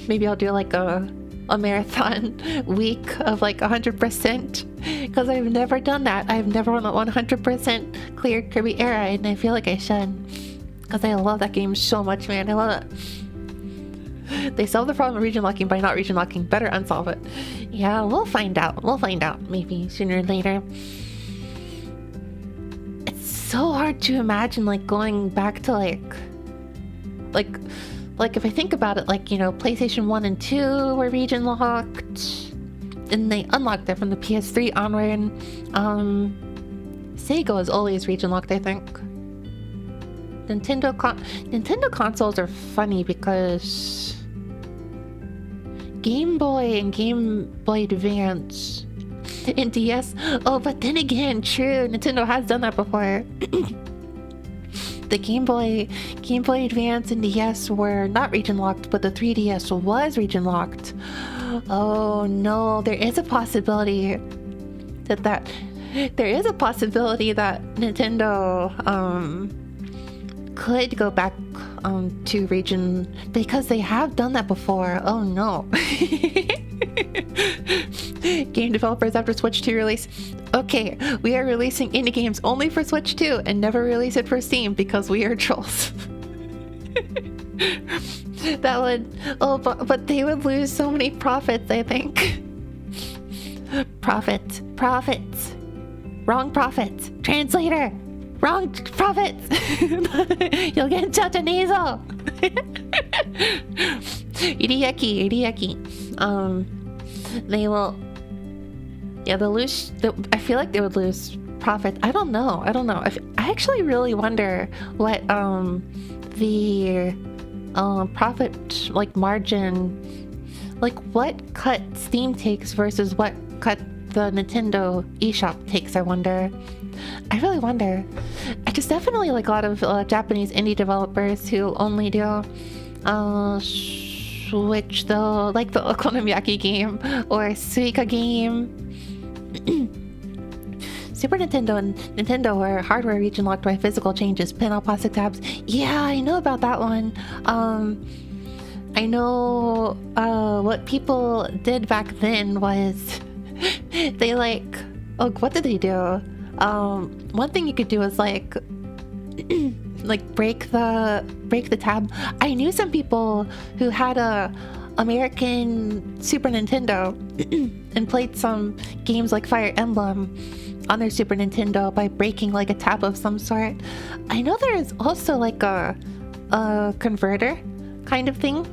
maybe I'll do like a marathon week of like 100%, because I've never done that. I've never 100% cleared Kirby Air Ride, and I feel like I should, because I love that game so much, man. I love it. They solve the problem of region locking by not region locking. Better unsolve it. Yeah, we'll find out. We'll find out maybe sooner or later. It's so hard to imagine like going back to like if I think about it, like, you know, PlayStation 1 and 2 were region locked, and they unlocked it from the PS3 onward. Sega was always region locked, I think. Nintendo consoles are funny because Game Boy and Game Boy Advance and DS. Oh, but then again, true, Nintendo has done that before. The Game Boy Advance and DS were not region locked, but the 3DS was region locked. Oh no, there is a possibility that Nintendo could go back to region, because they have done that before. Oh no. Game developers after Switch 2 release. Okay, we are releasing indie games only for Switch 2 and never release it for Steam because we are trolls. That would... Oh, but they would lose so many profits, I think. Profits. Wrong profits. Translator. Wrong profits. You'll get Japanese. Iriaki. They will... Yeah, they'll lose... I feel like they would lose profit. I don't know. I actually really wonder what the profit like margin, like what cut Steam takes versus what cut the Nintendo eShop takes. I wonder. I really wonder. There's definitely like a lot of Japanese indie developers who only do Switch though, like the Okonomiyaki game or Suika game. Super Nintendo and Nintendo were hardware region locked by physical changes, pin all plastic tabs. Yeah, I know about that one. I know what people did back then was they like, oh, what did they do? One thing you could do is like break the tab. I knew some people who had a American Super Nintendo and played some games like Fire Emblem, on their Super Nintendo by breaking like a tab of some sort. I know there is also like a converter kind of thing.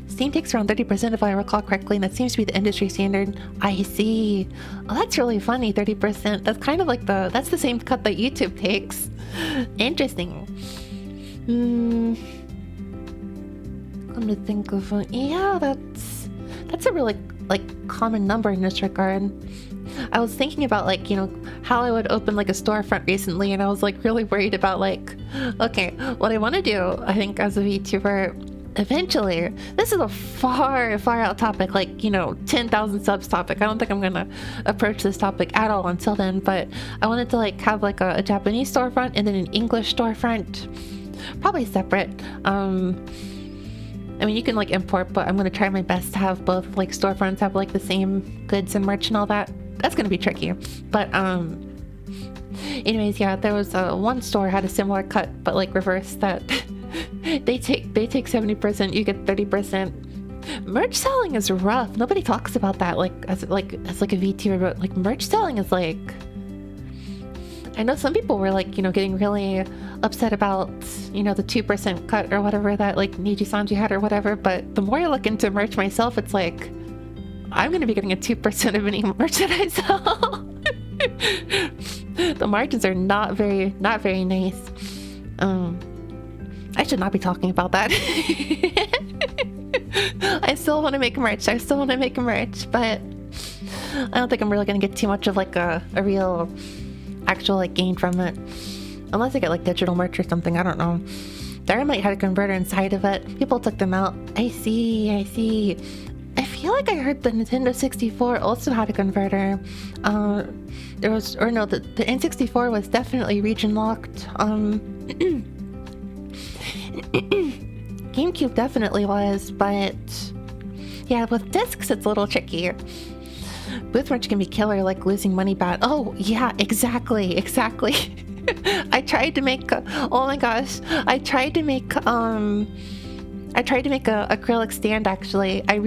Steam takes around 30% if I recall correctly, and that seems to be the industry standard. I see. Oh, that's really funny, 30%. That's kind of like that's the same cut that YouTube takes. Interesting. Come to think of it, yeah, that's a really like common number in this regard. I was thinking about like, you know, how I would open like a storefront recently, and I was like really worried about like, okay, what I want to do, I think as a VTuber eventually, this is a far out topic, like, you know, 10,000 subs topic. I don't think I'm gonna approach this topic at all until then, but I wanted to like have like a Japanese storefront and then an English storefront, probably separate. I mean, you can like import, but I'm gonna try my best to have both like storefronts have like the same goods and merch and all that. That's gonna be tricky, but anyways, yeah, there was one store had a similar cut, but like reverse, that they take 70%, you get 30%. Merch selling is rough. Nobody talks about that like as a VTuber, but like merch selling is like, I know some people were like, you know, getting really upset about, you know, the 2% cut or whatever that like Niji-Sanji had or whatever, but the more I look into merch myself, it's like I'm gonna be getting a 2% of any merch that I sell. The margins are not very nice. I should not be talking about that. I still want to make merch, but I don't think I'm really gonna get too much of like a real actual like gain from it, unless I get like digital merch or something. I don't know. Dynamite had a converter inside of it. People took them out. I see. I feel like I heard the Nintendo 64 also had a converter. The N64 was definitely region locked. GameCube definitely was, but yeah, with discs it's a little tricky. Booth merch can be killer, like losing money bad. Oh yeah, exactly. I tried to make oh my gosh, I tried to make a acrylic stand. Actually, I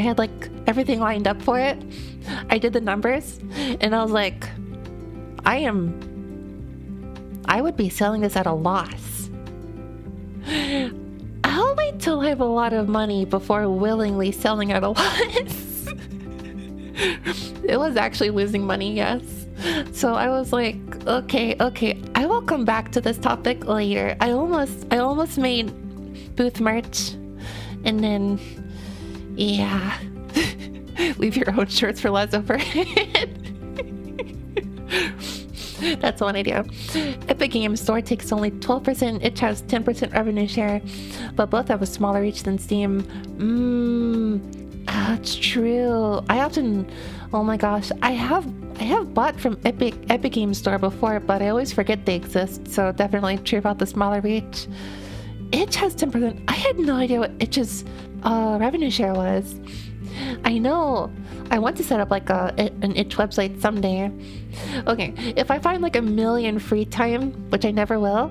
had like everything lined up for it. I did the numbers and I was like, I would be selling this at a loss. I'll wait till I have a lot of money before willingly selling at a loss. It was actually losing money, yes. So I was like, okay, I will come back to this topic later. I almost made booth merch, and then yeah. Leave your own shirts for less overhead. That's one idea. Epic Games Store takes only 12%. It has 10% revenue share, but both have a smaller reach than Steam. That's true. Oh my gosh, I have bought from Epic Games Store before, but I always forget they exist. So definitely true about the smaller reach. Itch has 10%. I had no idea what Itch's revenue share was. I know. I want to set up like an itch website someday. Okay, if I find like a million free time, which I never will.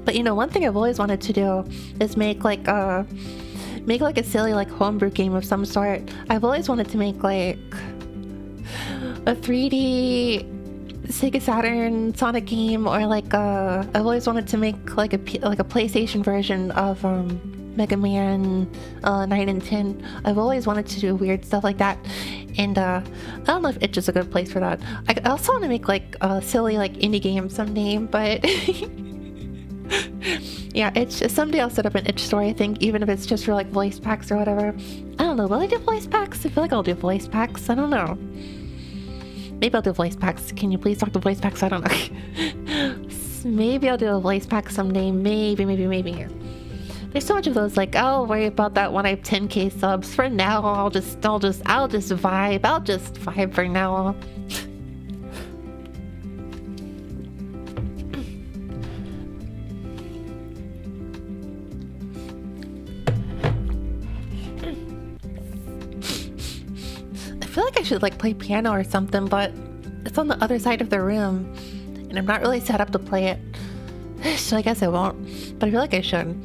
But you know, one thing I've always wanted to do is make like a silly like homebrew game of some sort. I've always wanted to make like a 3D Sega Saturn Sonic game, or like I've always wanted to make like a PlayStation version of Mega Man 9 and 10. I've always wanted to do weird stuff like that, and I don't know if Itch is a good place for that. I also want to make like a silly like indie game someday, but yeah, someday I'll set up an Itch store, I think, even if it's just for like voice packs or whatever. I don't know, will I do voice packs? I feel like I'll do voice packs. I don't know. Maybe I'll do voice packs. Can you please talk to voice packs? I don't know. Maybe I'll do a voice pack someday. Maybe. There's so much of those, like, I'll worry about that when I have 10k subs. For now, I'll just vibe. I'll just vibe for now. I feel like I should like play piano or something, but it's on the other side of the room, and I'm not really set up to play it. So I guess I won't, but I feel like I should.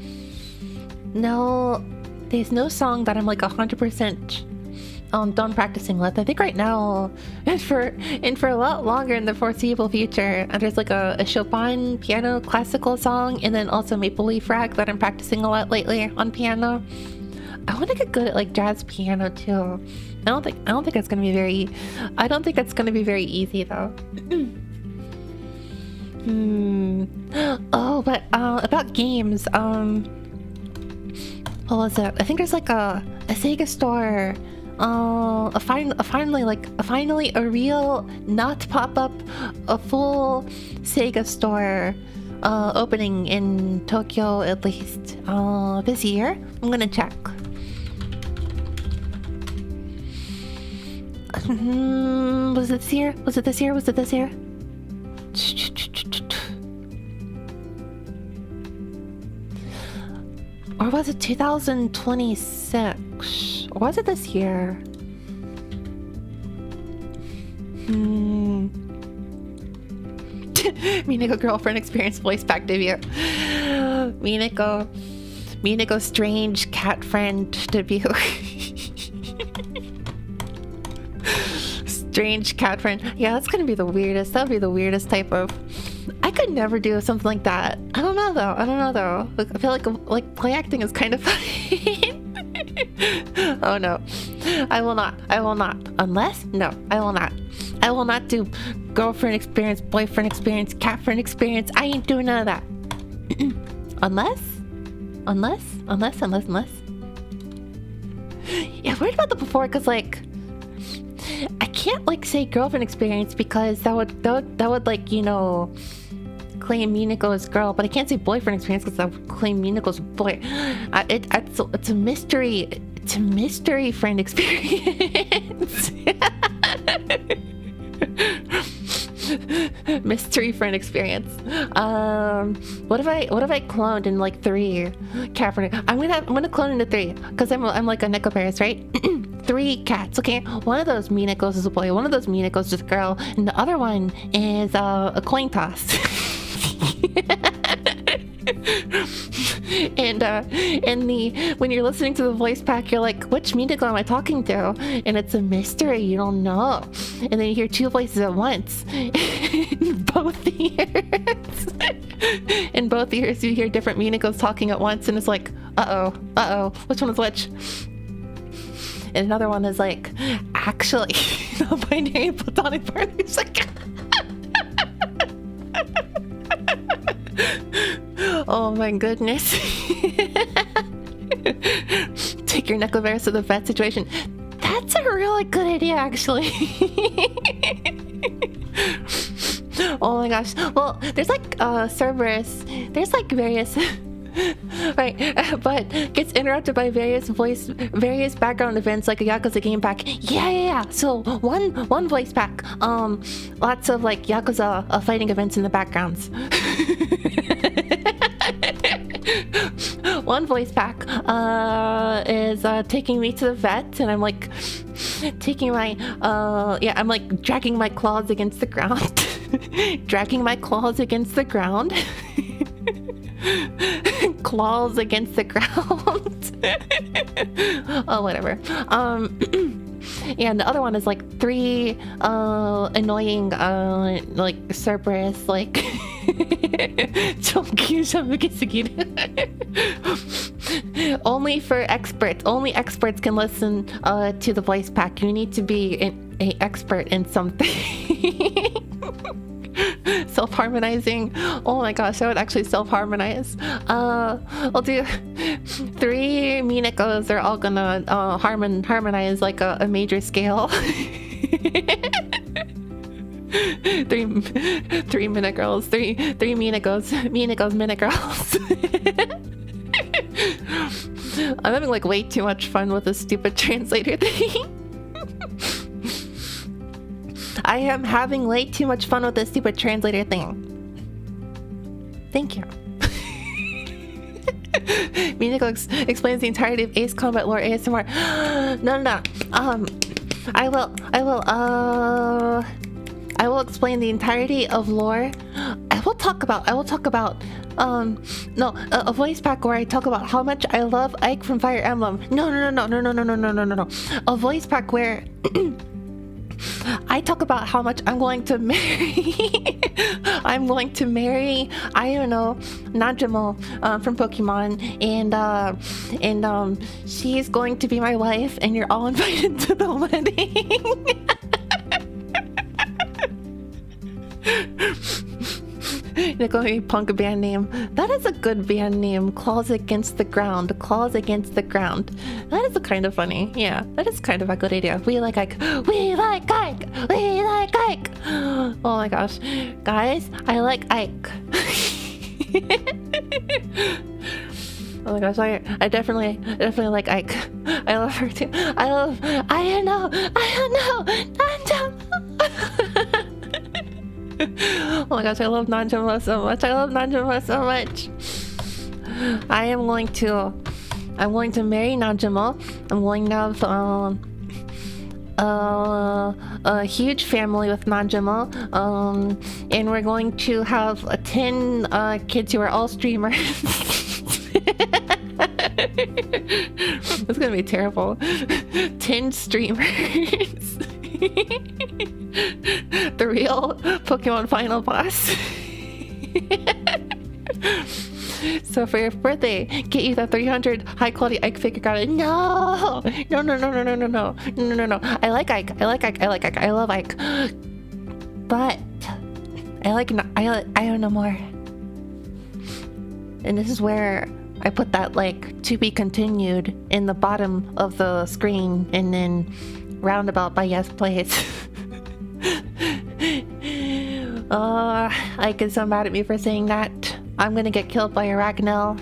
No, there's no song that I'm like 100% done practicing with. I think right now, and for a lot longer in the foreseeable future, there's like a Chopin piano classical song, and then also Maple Leaf Rag that I'm practicing a lot lately on piano. I want to get good at like jazz piano too. I don't think it's gonna be very. I don't think it's gonna be very easy though. Oh, but about games. What was it? I think there's like a Sega store. Finally a real, not pop-up, a full Sega store opening in Tokyo at least this year. I'm gonna check. Was it this year? Was it this year? Was it this year? Or was it 2026? Or was it this year? Mineko girlfriend experience voice pack debut. Mineko strange cat friend debut. Strange cat friend. Yeah, that's gonna be the weirdest. That'll be the weirdest type of. I could never do something like that. I don't know though. I feel like play acting is kind of funny. Oh no, I will not. Unless I will not do girlfriend experience, boyfriend experience, cat friend experience. I ain't doing none of that. unless. Yeah, I've worried about that before because like. I can't like say girlfriend experience because that would like, you know, claim Mineko as girl, but I can't say boyfriend experience because that would claim Mineko as boy. It's a mystery. It's a mystery friend experience. Mystery friend experience. What if I cloned in like 3 cat friend? I'm gonna clone into 3 because I'm like a Neko Paris, right? 3 cats, okay? One of those Minekos is a boy, one of those Minekos is a girl, and the other one is a coin toss. And when you're listening to the voice pack, you're like, which Mineko am I talking to? And it's a mystery, you don't know. And then you hear 2 voices at once. In both ears. In both ears, you hear different Minekos talking at once, and it's like, uh-oh, which one is which? And another one is like, actually, non-binary platonic partners. Like, oh my goodness. Take your Nekoverse to the vet situation. That's a really good idea, actually. Oh my gosh. Well, there's like Cerberus. There's like various... right, but gets interrupted by various background events like a Yakuza game pack. Yeah. So one voice pack. Lots of like Yakuza fighting events in the backgrounds. One voice pack is taking me to the vet, and I'm like taking my I'm like dragging my claws against the ground. Dragging my claws against the ground. Claws against the ground. Oh, whatever. And the other one is like 3 annoying like Cerberus like only for experts. Only experts can listen to the voice pack. You need to be an expert in something. Self-harmonizing. Oh my gosh, I would actually self-harmonize. I'll do 3 Minekos. They're all gonna harmonize like a major scale. 3 Minegirls. 3 Minekos. Minegirls. I'm having like way too much fun with this stupid translator thing. I am having way too much fun with this stupid translator thing. Thank you. Mineko explains the entirety of Ace Combat lore ASMR. No. I will explain the entirety of lore. I will talk about no, a voice pack where I talk about how much I love Ike from Fire Emblem. No. A voice pack where I talk about how much I'm going to marry. I'm going to marry, I don't know, Najimo from Pokemon, and she's going to be my wife, and you're all invited to the wedding. They're going to be punk band name. That is a good band name. Claws Against the Ground. Claws Against the Ground. That is a kind of funny. Yeah, that is kind of a good idea. We like Ike. We like Ike. We like Ike. Oh my gosh. Guys, I like Ike. Oh my gosh, I definitely like Ike. I love her too. I don't know. Oh my gosh, I love Nanjamo so much. I'm going to marry Nanjamo. I'm going to have a huge family with Nanjamo. And we're going to have 10 kids who are all streamers. It's gonna be terrible. 10 streamers. The real Pokemon final boss. So for your birthday, get you that 300 high quality Ike figure. Got it? No. I like Ike. I love Ike. But I don't know more. And this is where I put that like to be continued in the bottom of the screen, and then roundabout by yes please. Ike is so mad at me for saying that. I'm gonna get killed by a Ragnell.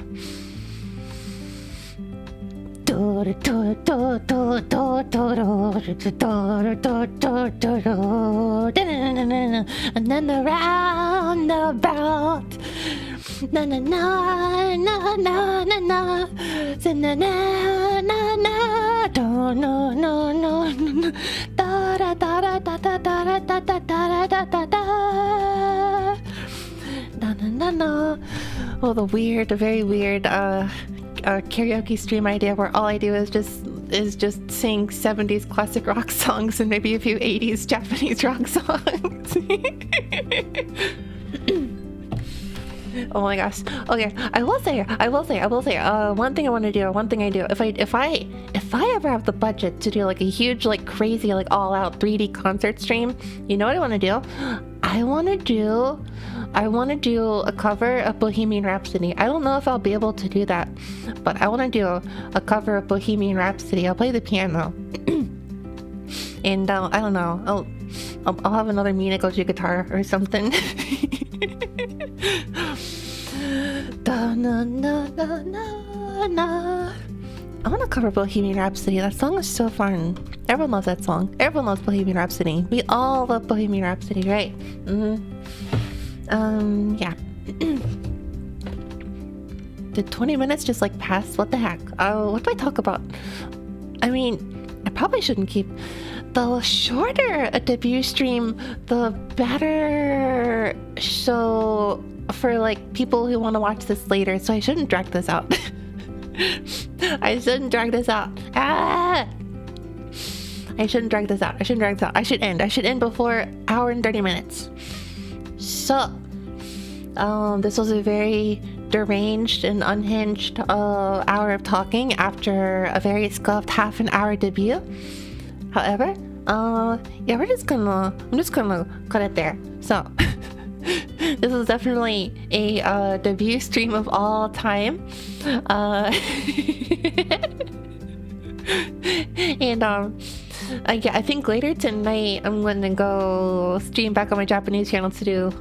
And then the roundabout. Na na na na na na na. Na na na na. No no no no. Da da da da da da da da da da da da da. Na na na na. Oh, the very weird karaoke stream idea where all I do is just sing 70s classic rock songs and maybe a few 80s Japanese rock songs. Oh my gosh. Okay, I will say. One thing I do. If I ever have the budget to do like a huge, like crazy, like all out 3D concert stream, you know what I want to do? I want to do a cover of Bohemian Rhapsody. I don't know if I'll be able to do that, but I want to do a cover of Bohemian Rhapsody. I'll play the piano, and I don't know. I'll have another Mina Goju guitar or something. Da, na, na, na, na, na. I want to cover Bohemian Rhapsody. That song is so fun. Everyone loves that song. Everyone loves Bohemian Rhapsody. We all love Bohemian Rhapsody, right? Yeah. Did 20 minutes just like pass? What the heck? What do I talk about? I mean, I probably shouldn't keep. The shorter a debut stream, the better. So for like people who want to watch this later, so I shouldn't drag this out. I shouldn't drag this out. I shouldn't drag this out. I should end before hour and 30 minutes. So this was a very deranged and unhinged hour of talking after a very scuffed half an hour debut. However, yeah, I'm just gonna cut it there. So this is definitely a debut stream of all time. And yeah, I think later tonight I'm gonna go stream back on my Japanese channel to do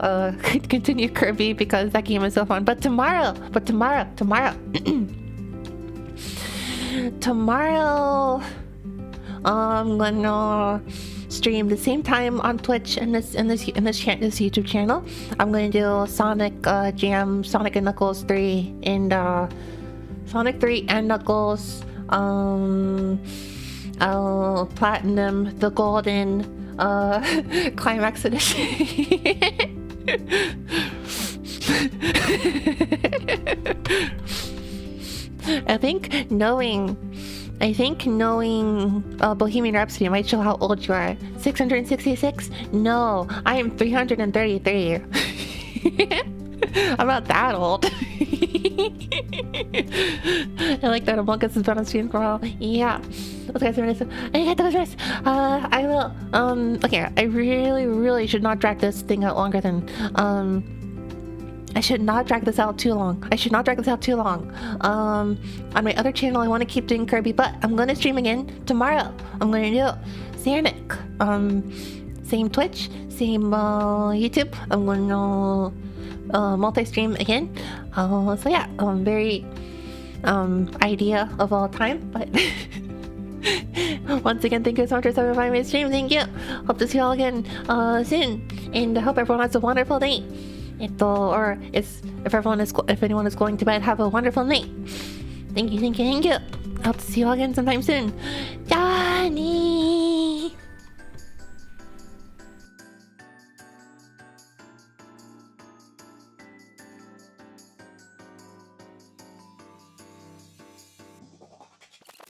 continue Kirby because that game is so fun. But tomorrow tomorrow I'm gonna stream the same time on Twitch and this YouTube channel. I'm gonna do Sonic Jam, Sonic and Knuckles 3, and Sonic 3 and Knuckles. I'll platinum the golden climax edition. I think knowing Bohemian Rhapsody might show how old you are. 666? No, I am 333. I'm not that old. I like that Among Us has been on stream for a while. Yeah. I will. Okay, I really should not drag this thing out longer than, I should not drag this out too long. On my other channel, I want to keep doing Kirby, but I'm going to stream again tomorrow. I'm going to do Saranic. Same Twitch, same YouTube. I'm going to multi-stream again. So yeah, very idea of all time, but once again, thank you so much for stopping by my stream. Thank you. Hope to see you all again soon, and I hope everyone has a wonderful day. If anyone is going to bed, have a wonderful night. Thank you. Hope to see you all again sometime soon. Johnny.